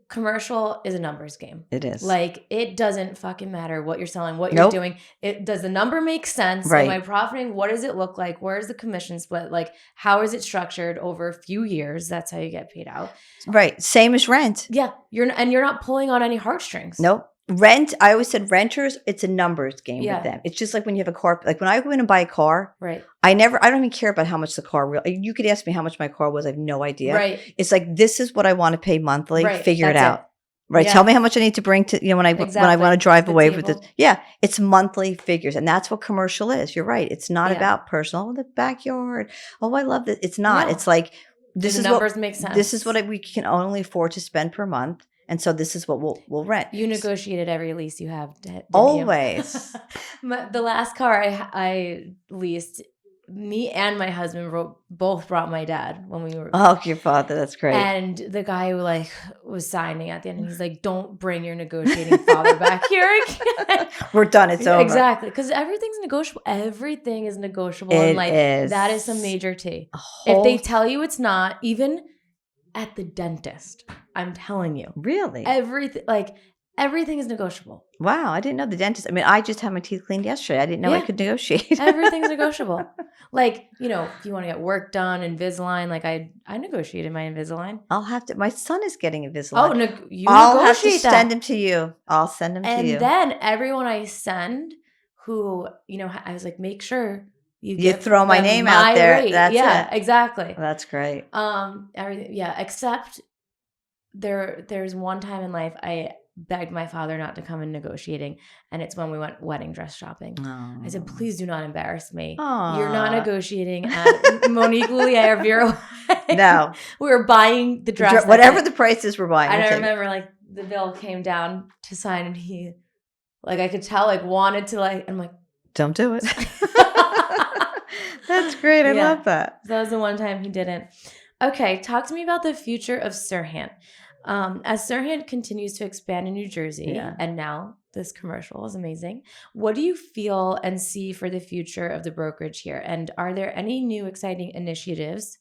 Commercial is a numbers game. It is. Like, it doesn't fucking matter what you're selling, what you're doing. Does the number make sense? Right. Am I profiting? What does it look like? Where's the commission split? Like, how is it structured over a few years? That's how you get paid out. Right. Same as rent. Yeah. You're not pulling on any heartstrings. Nope. Rent, I always said renters, it's a numbers game with them. It's just like when you have a car, like when I go in and buy a car, right? I don't even care about how much the car you could ask me how much my car was. I have no idea. Right. It's like, this is what I want to pay monthly. Right. Figure it out. Right. Yeah. Tell me how much I need to bring to, when I want to drive away with it. Yeah. It's monthly figures. And that's what commercial is. You're right. It's not about personal. Oh, the backyard. Oh, I love this. It's not. No. It's like, the numbers make sense. This is what we can only afford to spend per month. And so this is what we'll rent. You negotiated every lease you have. Always. The last car I leased, me and my husband both brought my dad when we were. Oh, your father. That's great. And the guy who was signing at the end, and he's like, don't bring your negotiating father back here again. We're done. It's over. Exactly. Because everything's negotiable. Everything is negotiable in life. That is some major tea. If they tell you it's not, even at the dentist, I'm telling you. Really? Everything is negotiable. Wow, I didn't know the dentist. I mean, I just had my teeth cleaned yesterday. I didn't know I could negotiate. Everything's negotiable. If you want to get work done, Invisalign, I negotiated my Invisalign. I'll have to. My son is getting Invisalign. I'll have to send him to you. I'll send him to you. And then everyone I send who, I was like, make sure you throw my name out there. Rate. That's it. Exactly. That's great. Everything. Yeah. Except there's one time in life I begged my father not to come in negotiating, and it's when we went wedding dress shopping. Aww. I said, please do not embarrass me. Aww. You're not negotiating at Monique Loulier Vera. No. We were buying the dress. Whatever the prices we're buying. And I remember the bill came down to sign, and he I could tell wanted to I'm like, don't do it. That's great. I love that. That was the one time he didn't. Okay. Talk to me about the future of SERHANT. As SERHANT continues to expand in New Jersey, and now this commercial is amazing, what do you feel and see for the future of the brokerage here? And are there any new exciting initiatives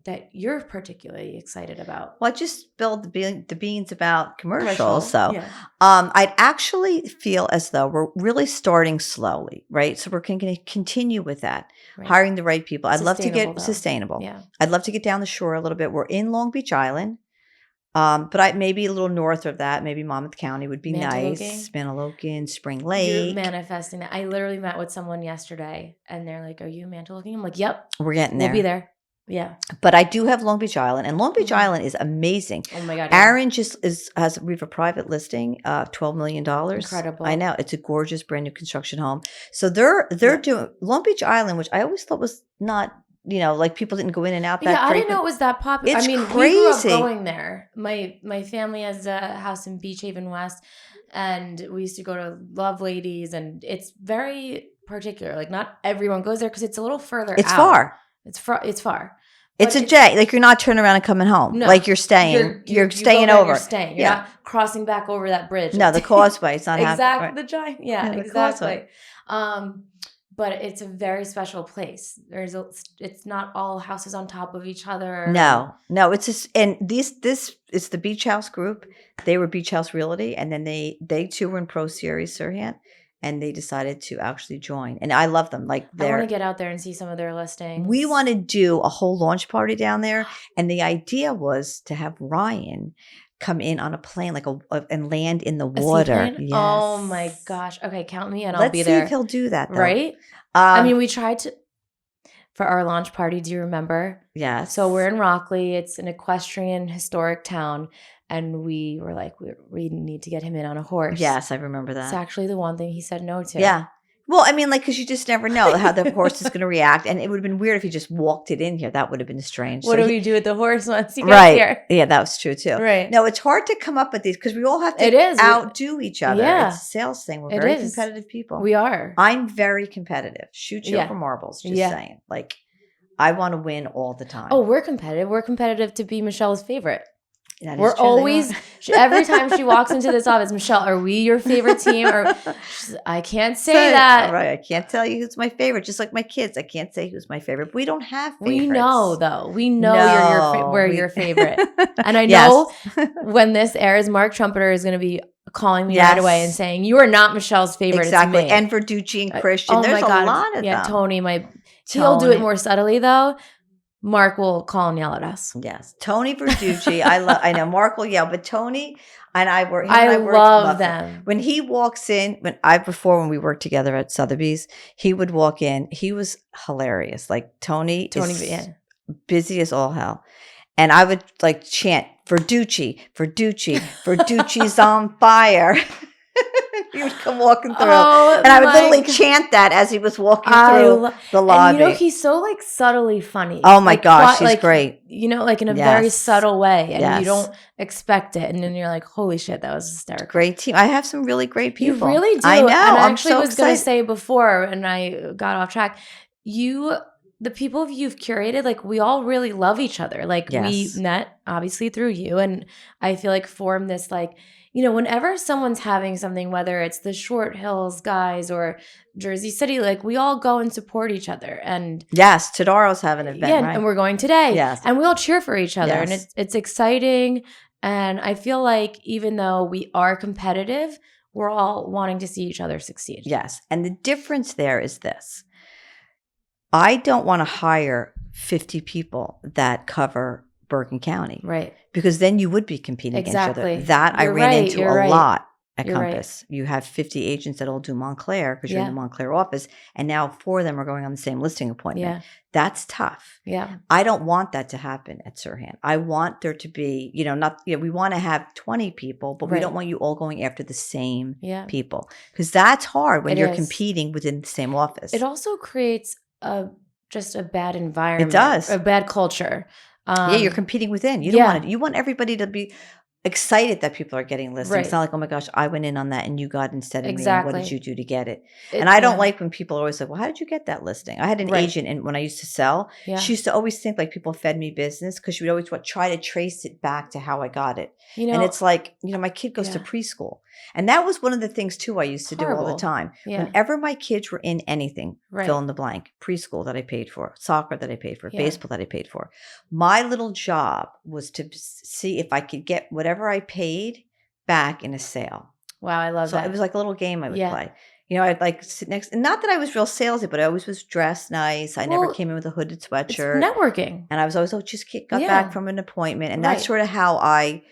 that you're particularly excited about? Well, I just spilled the beans about commercials. So I'd actually feel as though we're really starting slowly, right? So we're going to continue with that, hiring the right people. I'd love to get sustainable. Yeah. I'd love to get down the shore a little bit. We're in Long Beach Island. But maybe a little north of that, maybe Monmouth County would be nice. Mantoloking, Spring Lake. You're manifesting that. I literally met with someone yesterday, and they're like, "Are you Mantoloking?" I'm like, "Yep, we're getting there. We'll be there." Yeah. But I do have Long Beach Island, and Long Beach Island is amazing. Oh my God. Aaron we have a private listing, $12 million. Incredible. I know. It's a gorgeous brand new construction home. So they're doing Long Beach Island, which I always thought was not like people didn't go in and out that Yeah, I didn't frequent. know it was that popular. It's I mean, we grew up crazy. going there. My family has a house in Beach Haven West, and we used to go to Love Ladies, and it's very particular. Like, not everyone goes there because it's a little further It's out. far. It's far. It's far. It's But a J. Like, you're not turning around and coming home. No. Like, you're staying. You're You staying go there, over. You're staying. You're not crossing back over that bridge. No, the causeway. It's not exactly happening. the giant. Yeah, The exactly. causeway. But it's a very special place. It's not all houses on top of each other. No. It's just, and this is the Beach House group. They were Beach House Realty, and then they too were in Pro Series SERHANT, and they decided to actually join. And I love them. Like, I want to get out there and see some of their listings. We want to do a whole launch party down there, and the idea was to have Ryan come in on a plane, and land in the water. Yes. Yes. Oh my gosh. Okay, count me in. I'll Let's be see there. if he'll do that, though. Right? I mean, we tried to for our launch party. Do you remember? Yes. So we're in Rockley. It's an equestrian historic town. And we were like, we need to get him in on a horse. Yes, I remember that. It's actually the one thing he said no to. Yeah. Well, I mean, because you just never know how the horse is going to react. And it would have been weird if he just walked it in here. That would have been strange. What do we do with the horse once he gets right. here? Yeah, that was true too. Right. No, it's hard to come up with these because we all have to outdo each other. Yeah. It's a sales thing. We're very competitive people. We are. I'm very competitive. Shoot you over marbles. Just saying. Like, I want to win all the time. Oh, we're competitive. We're competitive to be Michelle's favorite. We're always every time she walks into this office, Michelle, are we your favorite team? Or I can't say that. All right, I can't tell you who's my favorite. Just like my kids, I can't say who's my favorite. We don't have favorites. We know, though. We know we're your favorite. And I know when this airs, Mark Trumpeter is going to be calling me right away and saying, "You are not Michelle's favorite." Exactly. It's me. And Verducci and Christian. There's a lot of them. Tony, he'll do it more subtly though. Mark will call and yell at us. Yes. Tony Verducci. I know Mark will yell, but Tony and I work. I love them. When he walks in, when we worked together at Sotheby's, he would walk in. He was hilarious. Like Tony is busy as all hell. And I would like chant Verducci's on fire. He would come walking through, and I would literally chant that as he was walking through the lobby. And he's so like subtly funny. Oh my gosh, he's great. Like in a very subtle way, and you don't expect it, and then you're like, "Holy shit, that was hysterical!" Great team. I have some really great people. You really do. I know. And I I'm actually so was going to excited. say before, and I got off track. The people you've curated, like we all really love each other. Like we met obviously through you, and I feel like formed this like. Whenever someone's having something, whether it's the Short Hills guys or Jersey City, like we all go and support each other. And yes, Tadaro's having an event, right? And we're going today. Yes. And we all cheer for each other. And it's exciting. And I feel like even though we are competitive, we're all wanting to see each other succeed. Yes. And the difference there is this. I don't want to hire 50 people that cover Bergen County. Right. Because then you would be competing against each other. That I ran into a lot at Compass. You have 50 agents that all do Montclair because you're in the Montclair office, and now 4 of them are going on the same listing appointment. Yeah. That's tough. Yeah. I don't want that to happen at SERHANT. I want there to be, we want to have 20 people, but we don't want you all going after the same people. Because that's hard when you're competing within the same office. It also creates just a bad environment. It does. A bad culture. You're competing within. You don't want it. You want everybody to be excited that people are getting listings. It's not like, oh my gosh, I went in on that and you got instead of me. And what did you do to get it? And I don't like when people are always like, well, how did you get that listing? I had an agent, and when I used to sell, she used to always think like people fed me business because she would always try to trace it back to how I got it. And it's like, my kid goes to preschool. And that was one of the things too I used to do all the time. Yeah. Whenever my kids were in anything, fill in the blank, preschool that I paid for, soccer that I paid for, baseball that I paid for, my little job was to see if I could get whatever I paid back in a sale. Wow, I love that. So it was like a little game I would play. I'd like sit next, and not that I was real salesy, but I always was dressed nice. I never came in with a hooded sweatshirt. It's networking. And I was always, just got back from an appointment. And that's sort of how I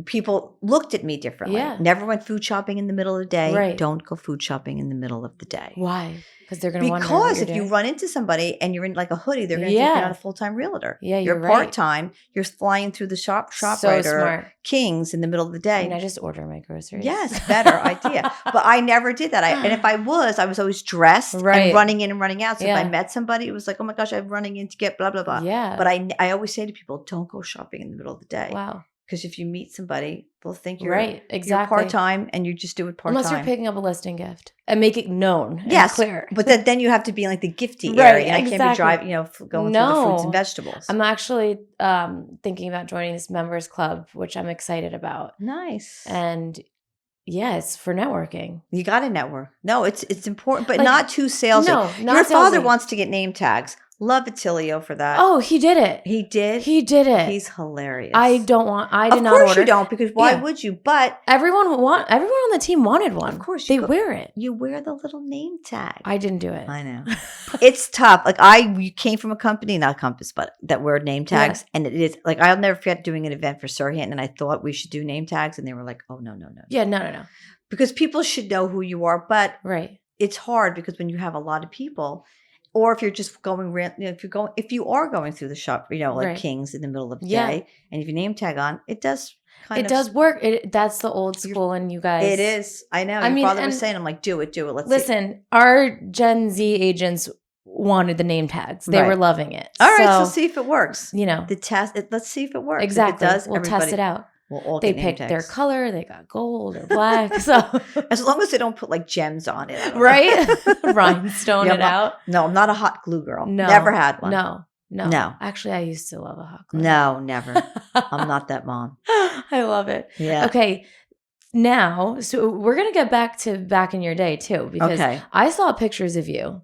people looked at me differently. Yeah. Never went food shopping in the middle of the day. Right. Don't go food shopping in the middle of the day. Why? Because they're going to wonder what Because you're if you doing. run into somebody and you're in like a hoodie, they're going to think Yeah. you're not a full-time realtor. Yeah, you're right. part-time. You're flying through the So ShopRite or smart. King's in the middle of the I day. mean, I just order my groceries. Yes, better idea. But I never did that. And if I was always dressed Right. and running in and running out. So Yeah. if I met somebody, it was like, oh my gosh, I'm running in to get blah, blah, blah. Yeah. But I always say to people, don't go shopping in the middle of the day. Wow. Because if you meet somebody, they'll think you're, Right. you're Exactly. part-time and you just do it part-time. Unless you're picking up a listing gift and make it known and Yes, clear. but then you have to be in like the gifty Right, area. And I can't exactly. be driving, going through the fruits and No. vegetables. I'm actually thinking about joining this members club, which I'm excited about. Nice. And yeah, it's for networking. You got to network. No, it's important, but Like, not too salesy. No, not Your father salesy. wants to get name tags. Love Attilio for that. Oh, he did it. He did? He did it. He's hilarious. I did not Of order. course you don't, because why Yeah. would you? But Everyone on the team wanted one. of course They you wear it. you wear the little name tag. I didn't do it. I know. It's tough. Like you came from a company, not Compass, but that wear name tags. And it is like, I'll never forget doing an event for SERHANT, and I thought we should do name tags. And they were like, oh, no. Yeah, no. Because people should know who you are. But Right. it's hard because when you have a lot of people, or if you're just going, if you are going through the shop, like Right. King's in the middle of the Yeah. day, and if you name tag on, it does It does work. That's the old school in you guys. It is. I know. I Your mean, father was and- saying, I'm like, do it. Let's see. Listen, our Gen Z agents wanted the name tags. They Right. were loving it. All right, so see if it works. The test. Let's see if it works. exactly. If it does, we'll test it out. We'll all They get name picked their tags. color. They got gold or black. So As long as they don't put like gems on it. I don't know. right, rhinestone Yeah, it out. No, I'm not a hot glue girl. No, Never had one. No. Actually, I used to love a hot glue. No, never. I'm not that mom. I love it. Yeah. Okay. Now, so we're gonna get back in your day too, because Okay. I saw pictures of you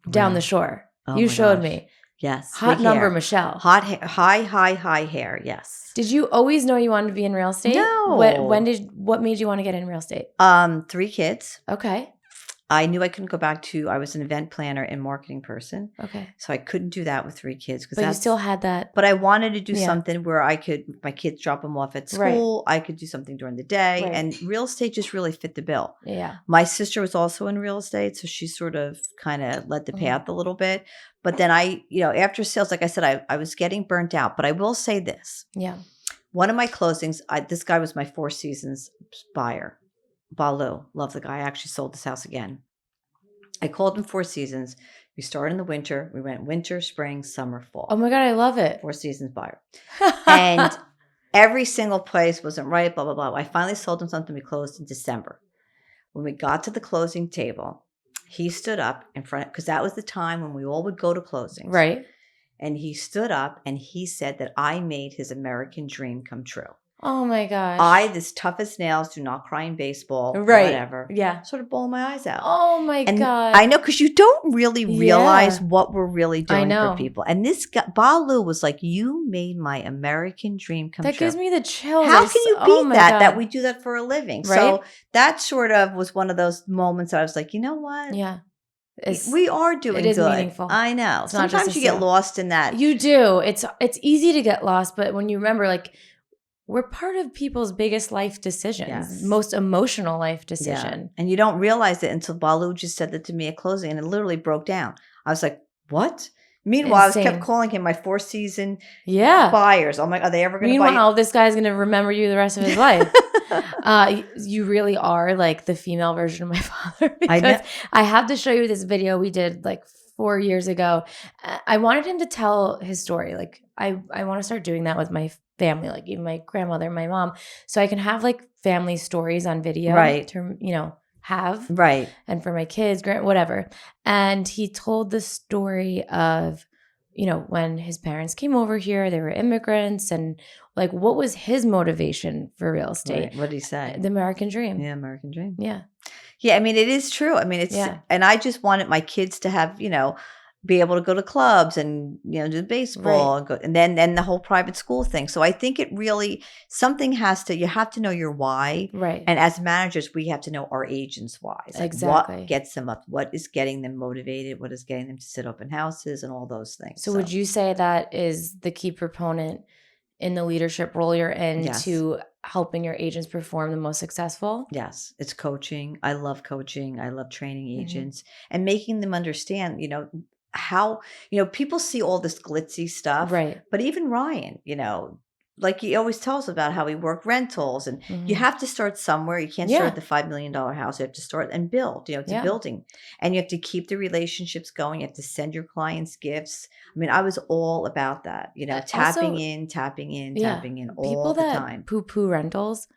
down Really? the shore. Oh You my showed gosh. me. Yes. Hot big number hair. Michele. Hot hair. High hair. Yes. Did you always know you wanted to be in real estate? No. What made you want to get in real estate? 3 kids. Okay. I knew I couldn't go back I was an event planner and marketing person. Okay. So I couldn't do that with 3 kids. But you still had that. But I wanted to do Yeah. something where my kids drop them off at Right. school. I could do something during the day. Right. And real estate just really fit the bill. Yeah. My sister was also in real estate. So she sort of kind of led the path a little bit. But then after sales, like I said, I was getting burnt out. But I will say this. Yeah. One of my closings, this guy was my 4 Seasons buyer. Balu. Love the guy. I actually sold this house again. I called him 4 Seasons. We started in the winter. We went winter, spring, summer, fall. Oh my God, I love it. 4 Seasons buyer. And every single place wasn't right, blah, blah, blah. I finally sold him something. We closed in December. When we got to the closing table, he stood up in front, because that was the time when we all would go to closings. Right. And he stood up and he said that I made his American dream come true. Oh my gosh. This tough as nails, do not cry in baseball, Right. whatever. Yeah. Sort of bawling my eyes out. Oh my And God. I know, because you don't really realize Yeah. what we're really doing know. for people. And this guy, Balu, was like, you made my American dream come that true. gives me the chills. How can you oh beat my that? God. That we do that for a living. Right? So that sort of was one of those moments that I was like, you know what? Yeah. We are doing it is good. meaningful. I know. It's not just Sometimes a you get sale. lost in that. You do. It's easy to get lost, but when you remember, like, we're part of people's biggest life decisions, Yes. most emotional life Yeah. decision. And you don't realize it until Balu just said that to me at closing, and it literally broke down. I was like, what? Meanwhile, I Insane. kept calling him my 4 Season Yeah. buyers. I'm like, are they ever going to buy? Meanwhile, this guy's going to remember you the rest of his life. You really are like the female version of my father. I know. Because I have to show you this video we did like 4 years ago. I wanted him to tell his story. Like I want to start doing that with my family, like even my grandmother, my mom, so I can have like family stories on video, Right. to have, Right. and for my kids, whatever. And he told the story of when his parents came over here, they were immigrants, and like what was his motivation for real estate? Right. What did he say? The American dream. Yeah, American dream. Yeah. Yeah, I mean, it is true. I mean, it's, Yeah. and I just wanted my kids to have, be able to go to clubs and, do baseball and go, and then the whole private school thing. So I think it really, you have to know your why. Right. And as managers, we have to know our agents' whys. Like Exactly. what gets them up? What is getting them motivated? What is getting them to sit open houses and all those things? So would you say that is the key proponent in the leadership role you're in Yes. to helping your agents perform the most successful? Yes, it's coaching. I love coaching. I love training Mhm. agents and making them understand, how, people see all this glitzy stuff, Right. but even Ryan, like he always tells about how he worked rentals, and you Mhm. have to start somewhere. You can't start Yeah. at the $5 million house. You have to start and build, it's a Yeah. building, and you have to keep the relationships going. You have to send your clients gifts. I mean, I was all about that, tapping Also, in, tapping in, yeah, tapping in people all the that time. poo-poo rentals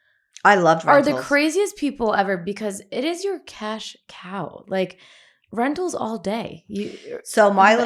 I loved are the rentals. craziest people ever because it is your cash cow. Like rentals all day. So my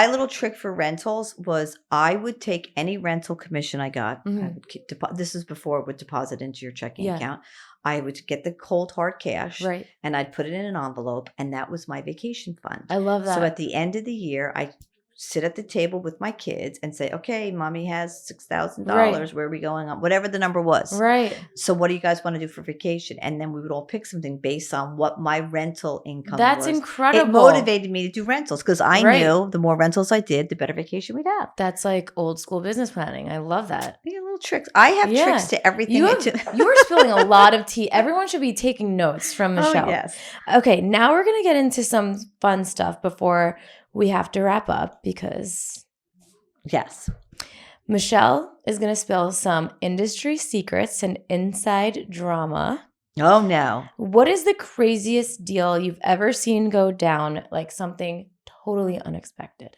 little trick for rentals was I would take any rental commission I got. I Mhm. would keep this is before it would deposit into your checking Yeah. account. I would get the cold hard cash, Right. and I'd put it in an envelope, and that was my vacation fund. I love So that. at the end of the year, I sit at the table with my kids and say, "Okay, mommy has $6,000. Right. Where are we going on?" Whatever the number was. Right. So what do you guys want to do for vacation? And then we would all pick something based on what my rental income That's was. incredible. It motivated me to do rentals because I Right. knew the more rentals I did, the better vacation we'd have. That's like old school business planning. I love that. Yeah, little tricks. I have Yeah. tricks to everything. You are spilling a lot of tea. Everyone should be taking notes from Michele. Oh, yes. Okay, now we're going to get into some fun stuff before we have to wrap up because Yes. Michele is going to spill some industry secrets and inside drama. Oh, no. What is the craziest deal you've ever seen go down, like something totally unexpected?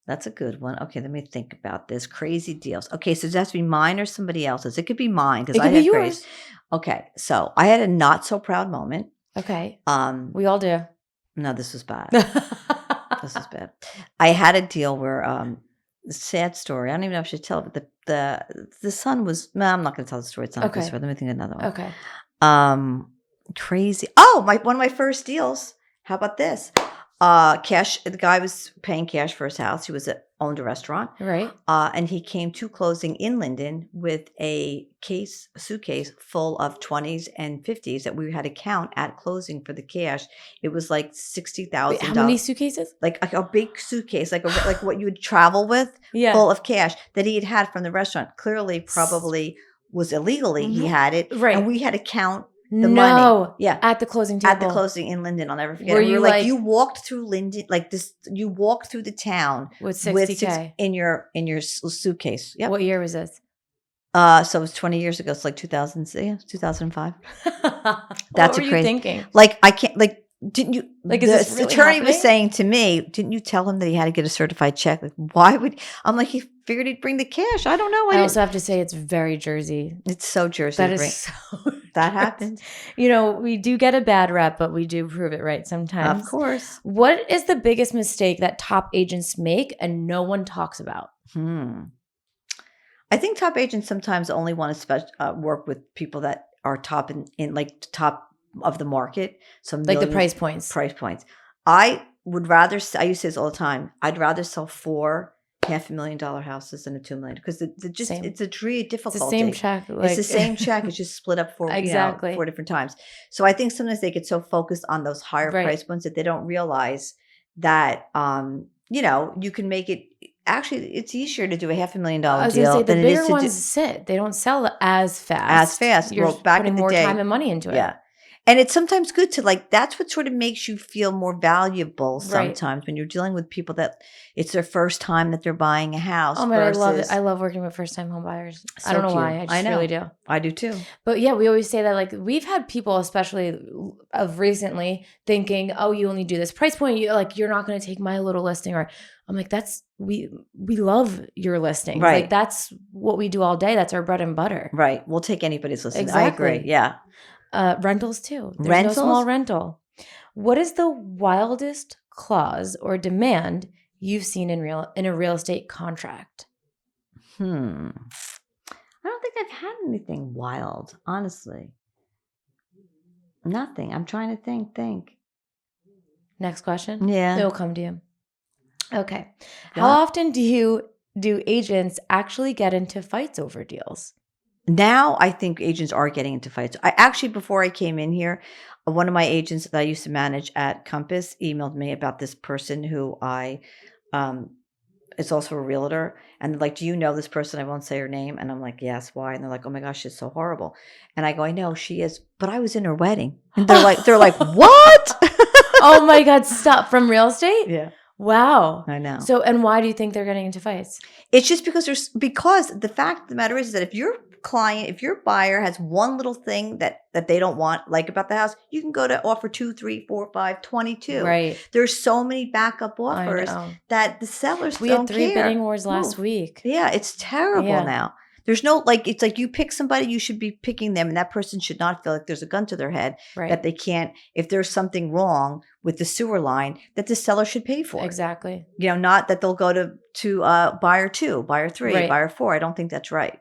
That's a good one. Okay, let me think about this. Crazy deals. Okay, so does it have to be mine or somebody else's? It could be mine because It I could be had yours. crazy. Okay, so I had a not so proud moment. Okay. We all do. No, this was bad. This is bad. I had a deal where sad story. I don't even know if I should tell it, but the son was. No, I'm not going to tell the story. It's not a good Okay. story. Let me think of another one. Okay. Crazy. Oh, one of my first deals. How about this? Cash. The guy was paying cash for his house. He owned a restaurant. Right. And he came to closing in Linden with a suitcase full of 20s and 50s that we had to count at closing for the cash. It was like $60,000. Wait, how many suitcases? Like a big suitcase, like what you would travel with, Yeah. full of cash that he had from the restaurant. Clearly, probably was illegally. He had it, Right. and we had to count No. the money. Yeah, At the closing table. at the closing in Linden. I'll never forget. Were And we you were like, like- you walked through Linden like this. You walked through the town with 60K. in your suitcase. Yep. What year was this? So it was 20 years ago. It's like 2005. What That's were a you crazy. thinking? Like I can't like. Didn't you? Like, is the this really attorney happening? was saying to me, "Didn't you tell him that he had to get a certified check? Like, why would?" I'm like, he figured he'd bring the cash. I don't know. I also have to say it's very Jersey. It's so Jersey. That to is bring- so that Jersey. happens. We do get a bad rep, but we do prove it right sometimes. Of course. What is the biggest mistake that top agents make and no one talks about? I think top agents sometimes only want to work with people that are top in like top of the market. So Like the millions- price points. Price points. I would rather. I used to say this all the time. I'd rather sell 4 $500,000 houses than a 2 million because Same. it's a degree of It's difficulty. the same check. It's the same check. It's just split up Exactly. 4 different times. So I think sometimes they get so focused on those higher Right. price points that they don't realize that you can make it. Actually, it's easier to do a $500,000 I was deal going to say, than the it is bigger to ones sit. They don't sell as fast. You're Well, back putting in the more day, time and money into it. Yeah. And it's sometimes good to that's what sort of makes you feel more valuable Right. sometimes when you're dealing with people that it's their first time that they're buying a house. Oh, man, I love it. versus- I love working with first-time home buyers. I So don't know cute. why. I just I know. really do. I do too. But yeah, we always say that we've had people, especially of recently, thinking, "Oh, you only do this price point. You're not going to take my little listing." Or I'm like, "That's we love your listings. Right. Like that's what we do all day. That's our bread and butter." Right. We'll take anybody's listing. Exactly. I agree. Yeah. Rentals too. There's Rentals? no small rental. What is the wildest clause or demand you've seen in a real estate contract? I don't think I've had anything wild, honestly. Nothing. I'm trying to think. Next question. Yeah. It'll come to you. Okay. Yeah. How often do agents actually get into fights over deals? Now I think agents are getting into fights. Before I came in here, one of my agents that I used to manage at Compass emailed me about this person who I is also a realtor, and they're like, "Do you know this person?" I won't say her name, and I'm like, "Yes, why?" And they're like, "Oh my gosh, she's so horrible." And I go, "I know she is, but I was in her wedding." And they're like, "What?" Oh my God, stop. From real estate? Yeah, Wow. I know. So, and why do you think they're getting into fights? It's just because the fact of the matter is that if your client, if your buyer has one little thing that they don't want, like about the house, you can go to offer 2, 3, 4, 5, 22. Right. There's so many backup I offers know. that the sellers We don't had 3 care. bidding wars last Move. week. Yeah, it's terrible Yeah. now. There's no, like, it's like you pick somebody, you should be picking them, and that person should not feel like there's a gun to their head, Right. that they can't, if there's something wrong with the sewer line, that the seller should pay for it. Exactly. You know, not that they'll go to buyer 2, buyer 3, Right. buyer 4. I don't think that's right.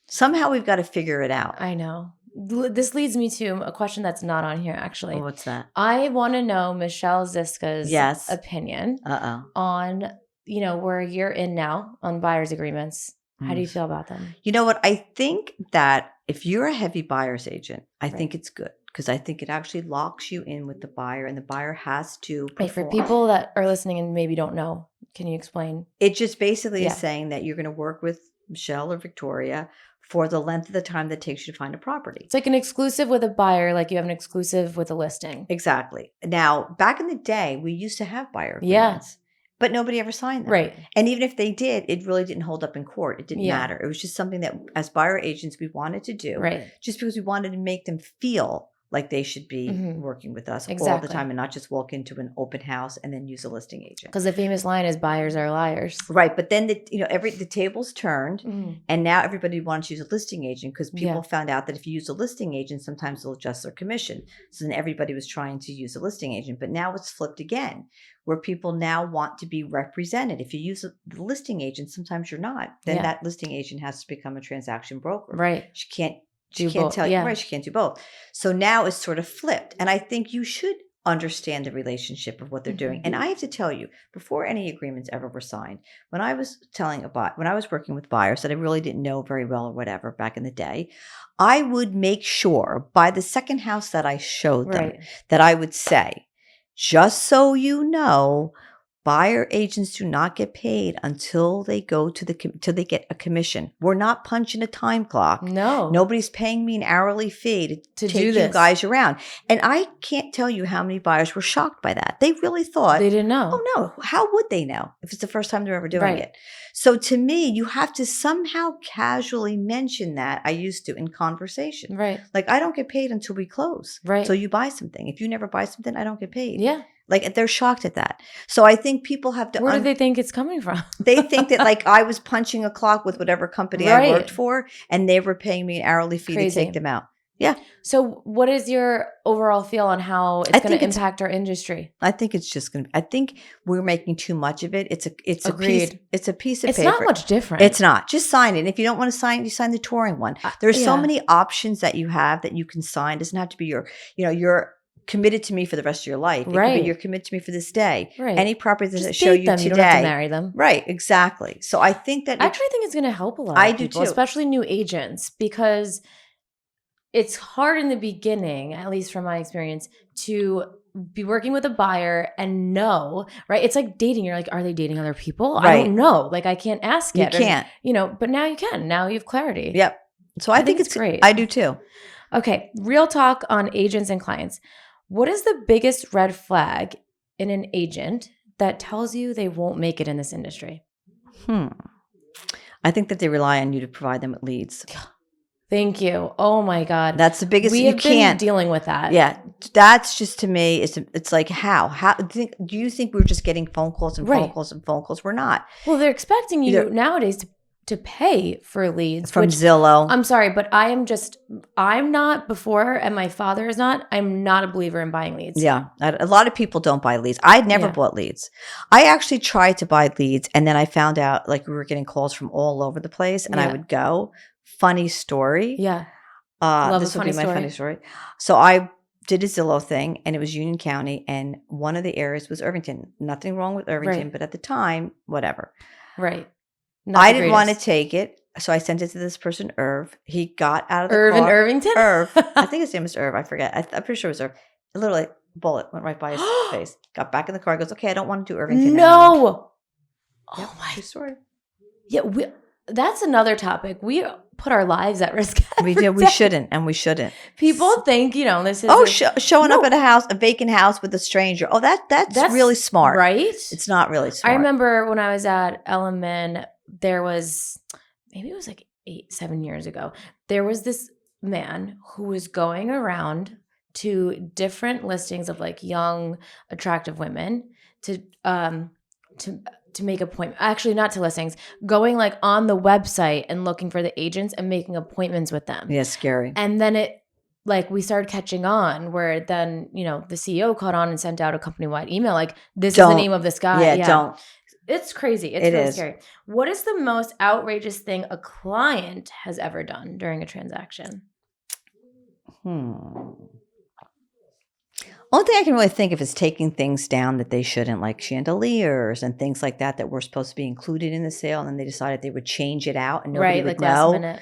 Somehow we've got to figure it out. I know. This leads me to a question that's not on here, actually. Oh, what's that? I want to know Michele Zyska's Yes. opinion Uh-oh. on, we're a year in now on buyer's agreements. How do you feel about them? You know what? I think that if you're a heavy buyer's agent, I think it's good, because I think it actually locks you in with the buyer, and the buyer has to perform. Wait, for people that are listening and maybe don't know, can you explain? It just basically Yeah. is saying that you're going to work with Michelle or Victoria for the length of the time that takes you to find a property. It's like an exclusive with a buyer, like you have an exclusive with a listing. Exactly. Now, back in the day, we used to have buyer Yeah. agreements, but nobody ever signed them. Right. And even if they did, it really didn't hold up in court. It didn't Yeah. matter. It was just something that as buyer agents we wanted to do, Right. just because we wanted to make them feel like they should be Mhm. working with us all Exactly. the time, and not just walk into an open house and then use a listing agent. Because the famous line is buyers are liars. Right. But then the tables turned, Mhm. and now everybody wants to use a listing agent, because people Yeah. found out that if you use a listing agent, sometimes they'll adjust their commission. So then everybody was trying to use a listing agent. But now it's flipped again, where people now want to be represented. If you use the listing agent, sometimes you're not. Then Yeah. that listing agent has to become a transaction broker. Right. She can't Do both, tell you, yeah. right, she can't do both. So now it's sort of flipped. And I think you should understand the relationship of what they're doing. Mhm. And I have to tell you, before any agreements ever were signed, when I was when I was working with buyers that I really didn't know very well or whatever back in the day, I would make sure by the second house that I showed them Right. that I would say, just so you know, buyer agents do not get paid until they go till they get a commission. We're not punching a time clock. No. Nobody's paying me an hourly fee to To take do you this. guys around. And I can't tell you how many buyers were shocked by that. They really thought, They didn't know. oh no, how would they know if it's the first time they're ever doing Right. it? So to me, you have to somehow casually mention that. I used to in conversation. Right. Like, I don't get paid until we close. Right. So you buy something. If you never buy something, I don't get paid. Yeah. Like, they're shocked at that. So I think people have to Where do they think it's coming from? they think that like I was punching a clock with whatever company I Right. worked for, and they were paying me an hourly fee Crazy. to take them out. Yeah. So what is your overall feel on how it's I going think to it's- impact our industry? I think it's just going to, I think we're making too much of it. It's a piece Agreed. of It's paper. not much different. It's not. Just sign it. If you don't want to sign, you sign the touring one. There's so yeah. many options that you have that you can sign. It doesn't have to be you're committed to me for the rest of your life. It could Right. be you're committed to me for this day. Right. Any properties that Just show date you them. today. You don't have to marry them. Right. Exactly. So I think that I actually think it's going to help a lot. I of do people, too. especially new agents, because it's hard in the beginning, at least from my experience, to be working with a buyer and know, right? It's like dating. You're like, are they dating other people? I Right. don't know. Like, I can't ask you it. can't. But now you can. Now you have clarity. Yep. So I think it's great. I do too. Okay. Real talk on agents and clients. What is the biggest red flag in an agent that tells you they won't make it in this industry? I think that they rely on you to provide them with leads. Thank you. Oh my God. That's the biggest. We You have been can't. dealing with that. Yeah, that's just to me. It's like how do you think we're just getting phone calls and phone Right. calls and phone calls? We're not. Well, they're expecting you Either- nowadays to pay for leads. From which, Zillow. I'm sorry, but I'm not before, and my father is not. I'm not a believer in buying leads. Yeah, a lot of people don't buy leads. I'd never Yeah. bought leads. I actually tried to buy leads, and then I found out like we were getting calls from all over the place, and I Yeah. would go. Funny story. Yeah. Love This a will be funny my story. funny story. So I did a Zillow thing, and it was Union County, and one of the areas was Irvington. Nothing wrong with Irvington, Right. but at the time, whatever. Right. Not I the didn't want to greatest. take it, so I sent it to this person, Irv. He got out of the Irv in car. Irvington? Irv. I think his name was Irv. I forget. I'm pretty sure it was Irv. Literally, bullet went right by his face. Got back in the car. Goes, okay, I don't want to do Irvington anymore. No. Oh my. True story. Yeah, that's another topic. We put our lives at risk. We do. We shouldn't, and we shouldn't. People think, this is showing up at a vacant house with a stranger. Oh, that's really smart, right? It's not really smart. I remember when I was at Element, there was maybe it was like 7 years ago. There was this man who was going around to different listings of like young, attractive women to make appointments. Actually, not to listings. Going like on the website and looking for the agents and making appointments with them. Yeah, scary. And then we started catching on where then, the CEO caught on and sent out a company-wide email like, this is the name of this guy. Yeah, don't. It's crazy. It's really scary. What is the most outrageous thing a client has ever done during a transaction? Only thing I can really think of is taking things down that they shouldn't, like chandeliers and things like that were supposed to be included in the sale, and then they decided they would change it out, and nobody would know. Last minute.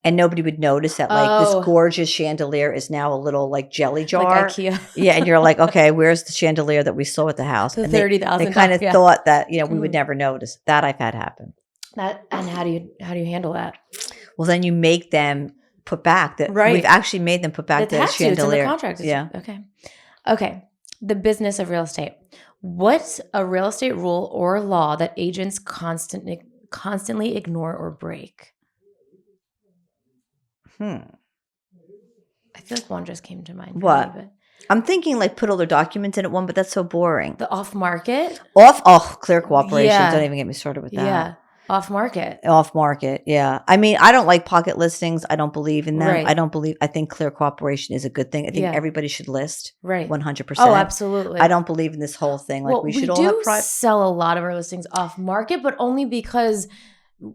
And nobody would notice that this gorgeous chandelier is now a little like jelly jar. Like IKEA. Yeah, and you're like, okay, where's the chandelier that we saw at the house? The and $30,000. They kind of thought that we would never notice. That I've had happen. And how do you handle that? Well, then you make them put back that. Right. We've actually made them put back the chandelier. It's in the contract. Yeah. Okay. The business of real estate. What's a real estate rule or law that agents constantly ignore or break? I feel like one just came to mind. What? I'm thinking like put all their documents in at one, but that's so boring. The off market? Clear cooperation. Yeah. Don't even get me started with that. Yeah. Off market. Yeah. I mean, I don't like pocket listings. I don't believe in them. Right. I think clear cooperation is a good thing. I think everybody should list. Right. 100%. Oh, absolutely. I don't believe in this whole thing. Like we should all have private. We do sell a lot of our listings off market, but only because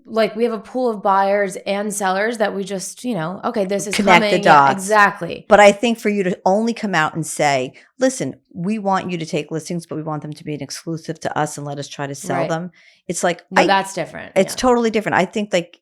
like we have a pool of buyers and sellers that we just, okay, this is connect coming. The dots. Yeah, exactly. But I think for you to only come out and say, listen, we want you to take listings, but we want them to be an exclusive to us and let us try to sell them. It's like, that's different. It's totally different. I think like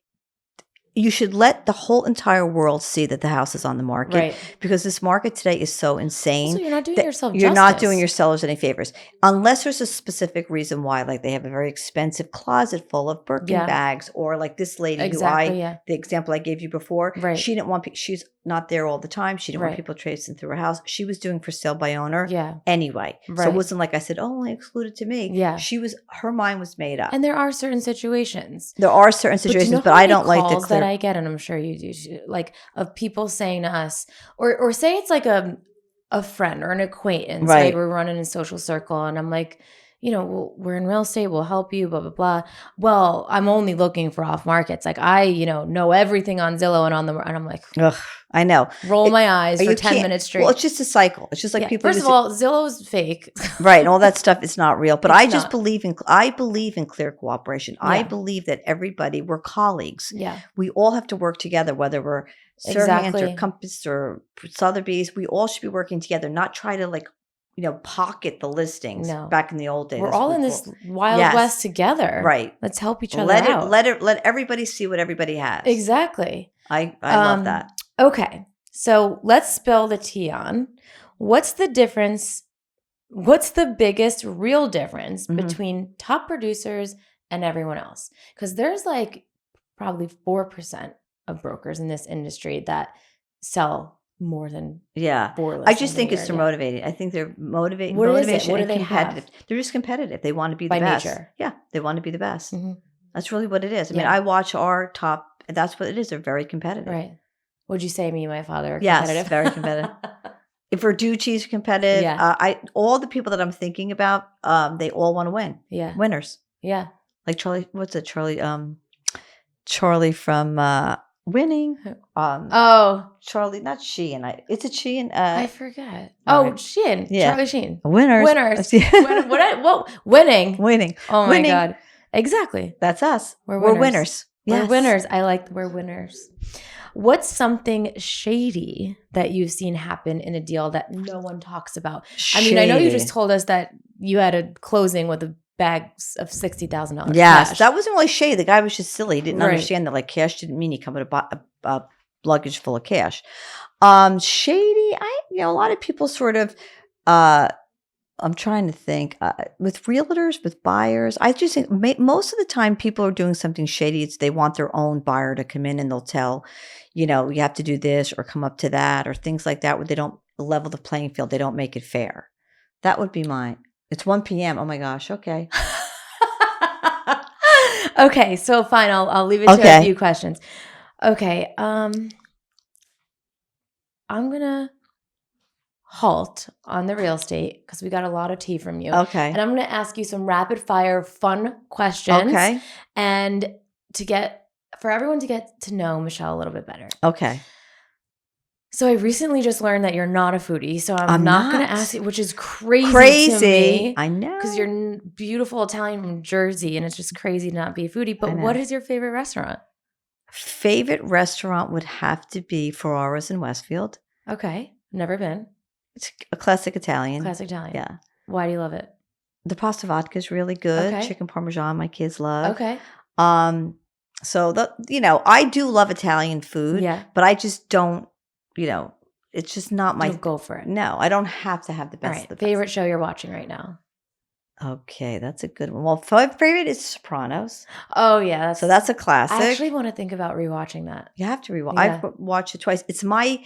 you should let the whole entire world see that the house is on the market because this market today is so insane. So you're not doing yourself justice. You're not doing your sellers any favors unless there's a specific reason why, like they have a very expensive closet full of Birkin bags, or like this lady the example I gave you before, she didn't want she's not there all the time. She didn't want people tracing through her house. She was doing for sale by owner anyway. So it wasn't like I said, only excluded to me. Yeah. Her mind was made up. And there are certain situations. But I don't like the clear. That I get, and I'm sure you do, like of people saying to us, or say it's like a friend or an acquaintance, right? We're running a social circle, and I'm like, we're in real estate, we'll help you, blah, blah, blah. Well, I'm only looking for off markets. Like I, know everything on Zillow and and I'm like, ugh, I know. Roll my eyes for 10 minutes straight. Well, it's just a cycle. It's just like people. First of all, Zillow's fake. Right. And all that stuff is not real. But I believe in clear cooperation. Yeah. I believe that we're colleagues. Yeah. We all have to work together, whether we're SERHANT or Compass or Sotheby's. We all should be working together, not try to pocket the listings back in the old days. We're all in this Wild West together. Right. Let's help each other out. Let everybody see what everybody has. Exactly. I love that. Okay. So let's spill the tea on what's the difference. What's the biggest real difference between top producers and everyone else? Because there's like probably 4% of brokers in this industry that sell more than 4 listings. I just think it's motivating. I think they're motivated. What motivation is it? What do they competitive. have? They're just competitive. They want to be the by best. Nature. Yeah, they want to be the best. Mm-hmm. That's really what it is. I mean, I watch our top. That's what it is. They're very competitive. Right. Would you say me and my father are competitive? Yes, very competitive. If Verducci's competitive, all the people that I'm thinking about, they all want to win. Yeah, winners. Yeah, like Charlie. What's it? Charlie from Winning. Charlie, not Sheehan. Is it Sheehan? I forget. Right. Sheehan. Yeah. Charlie Sheen. Winners. Winning. Winning. Oh my God. Exactly. That's us. We're winners. Yes. We're winners. I like we're winners. What's something shady that you've seen happen in a deal that no one talks about? Shady. I mean, I know you just told us that you had a closing with a bag of $60,000. Yes, cash. that wasn't really shady. The guy was just silly. He didn't understand that like cash didn't mean you come with a luggage full of cash. Shady. A lot of people sort of I'm trying to think. With realtors, with buyers, I just think most of the time people are doing something shady. It's they want their own buyer to come in and they'll tell, you have to do this or come up to that or things like that where they don't level the playing field. They don't make it fair. That would be mine. It's 1 p.m. Oh my gosh. Okay. Okay, so fine. I'll leave it to a few questions. Okay. I'm gonna halt on the real estate because we got a lot of tea from you. Okay. And I'm gonna ask you some rapid fire fun questions. Okay. And for everyone to get to know Michele a little bit better. Okay. So I recently just learned that you're not a foodie, so I'm not going to ask you, which is crazy to me. I know. Because you're beautiful Italian from Jersey, and it's just crazy to not be a foodie. But what is your favorite restaurant? Favorite restaurant would have to be Ferraro's in Westfield. Okay. Never been. It's a classic Italian. Classic Italian. Yeah. Why do you love it? The pasta vodka is really good. Okay. Chicken Parmesan, my kids love. Okay. So I do love Italian food. Yeah. But I just don't. It's just not my. Don't go for it. No, I don't have to have the best. All right. Of the Favorite best. show you're watching right now? Okay, that's a good one. Well, favorite is Sopranos. Oh yeah, so that's a classic. I actually want to think about rewatching that. You have to rewatch. Yeah. I've watched it twice. It's my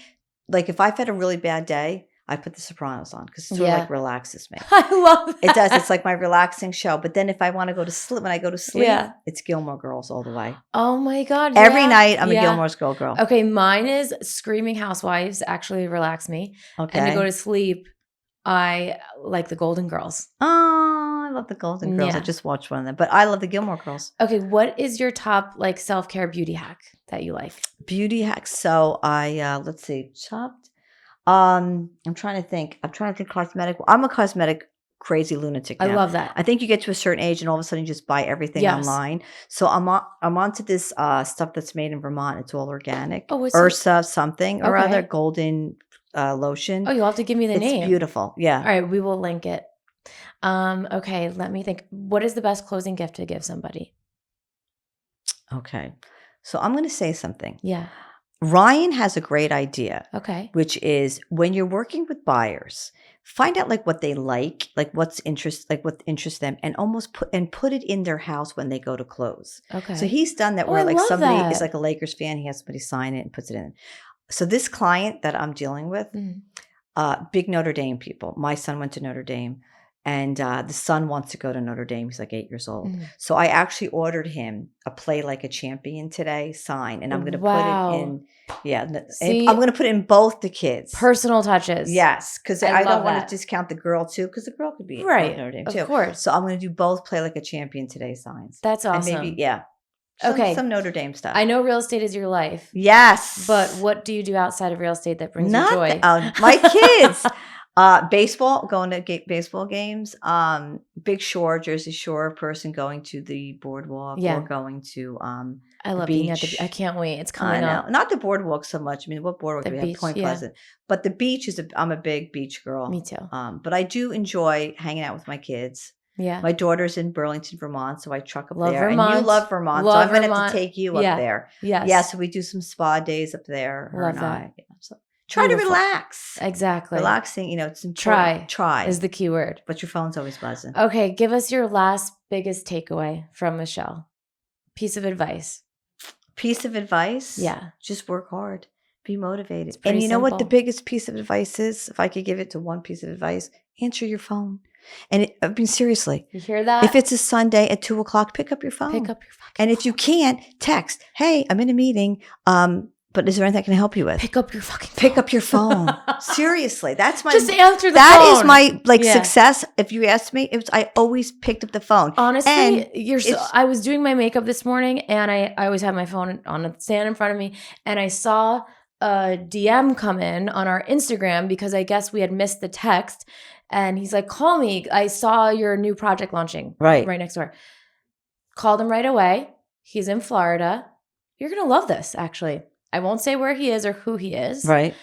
if I've had a really bad day, I put The Sopranos on because it sort of relaxes me. I love that. It does. It's like my relaxing show. But then if I want to go to sleep, when I go to sleep, it's Gilmore Girls all the way. Oh my God. Every night I'm a Gilmore Girl. Okay, mine is Screaming Housewives actually relax me. Okay. And to go to sleep, I like the Golden Girls. Oh, I love the Golden Girls. Yeah. I just watched one of them. But I love the Gilmore Girls. Okay, what is your top self-care beauty hack that you like? Beauty hacks. So I let's see, chopped. I'm trying to think cosmetic. I'm a cosmetic crazy lunatic now. I love that. I think you get to a certain age and all of a sudden you just buy everything online. So I'm onto this stuff that's made in Vermont. It's all organic. Oh, what's Ursa something or Okay. other golden lotion. Oh, you'll have to give me the name. It's beautiful. Yeah. All right, we will link it. Okay, let me think. What is the best closing gift to give somebody? Okay. So I'm going to say something. Yeah. Ryan has a great idea. Okay. Which is when you're working with buyers, find out what they like what interests them, and almost put it in their house when they go to close. Okay. So he's done that where I love somebody that. is a Lakers fan, he has somebody sign it and puts it in. So this client that I'm dealing with, big Notre Dame people. My son went to Notre Dame. And the son wants to go to Notre Dame. He's 8 years old. So I actually ordered him a Play Like a Champion today sign. And I'm going to put it in. Yeah. See, I'm going to put it in both the kids. Personal touches. Yes. Because I don't want that. to discount the girl too. Because the girl could be right. at Notre Dame too. Of course. So I'm going to do both Play Like a Champion today signs. That's awesome. And maybe, some Notre Dame stuff. I know real estate is your life. Yes. But what do you do outside of real estate that brings you joy? My kids. Baseball, going to baseball games. Big Shore, Jersey Shore person going to the boardwalk or going to I love being at the. I can't wait. It's coming up. Not the boardwalk so much. I mean, what boardwalk do we have? Point Pleasant. But the beach I'm a big beach girl. Me too. But I do enjoy hanging out with my kids. Yeah. My daughter's in Burlington, Vermont, so I truck up there. Vermont. And you love Vermont, so I'm going to have to take you up there. Yes. Yeah, so we do some spa days up there. Love that. So try to relax. Exactly. Relaxing, it's important. Try is the key word. But your phone's always buzzing. Okay, give us your last biggest takeaway from Michele. Piece of advice. Piece of advice? Yeah. Just work hard. Be motivated. And you know what the simple. biggest piece of advice is? If I could give it to one piece of advice, answer your phone. And seriously. You hear that? If it's a Sunday at 2:00, pick up your phone. Pick up your fucking And if you can't, text, hey, I'm in a meeting. But is there anything I can help you with? Pick up your fucking phone. Pick up your phone. Seriously. That's my Just answer the phone. That is my success. If you asked me, I always picked up the phone. Honestly, and I was doing my makeup this morning and I always have my phone on a stand in front of me and I saw a DM come in on our Instagram because I guess we had missed the text and he's like, call me. I saw your new project launching right next door. Called him right away. He's in Florida. You're going to love this, actually. I won't say where he is or who he is. Right.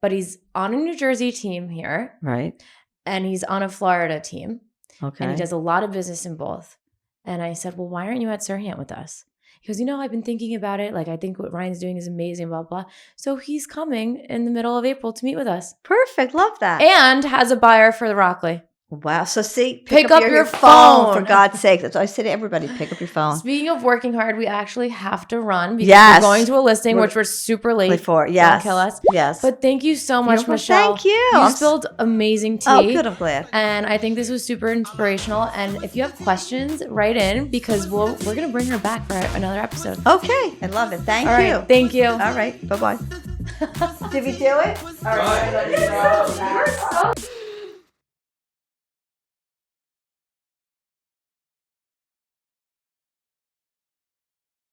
But he's on a New Jersey team here. Right. And he's on a Florida team. Okay. And he does a lot of business in both. And I said, well, why aren't you at SERHANT with us? He goes, I've been thinking about it. I think what Ryan's doing is amazing, blah, blah. So he's coming in the middle of April to meet with us. Perfect. Love that. And has a buyer for the Rockley. Wow. So see, Pick up your phone. phone. For God's sake. That's what I say to everybody. Pick up your phone. Speaking of working hard, we actually have to run because Yes. we're going to a listing, which we're super late. Before, yes. Don't kill us. Yes. But thank you so much, Beautiful. Michelle. Thank you. You spilled amazing tea. Oh, good. I'm glad. And I think this was super inspirational. And if you have questions, write in because we're going to bring her back for another episode. Okay. I love it. Thank All you. right. Thank you. All right. Bye-bye. Did we do it? All right. Bye.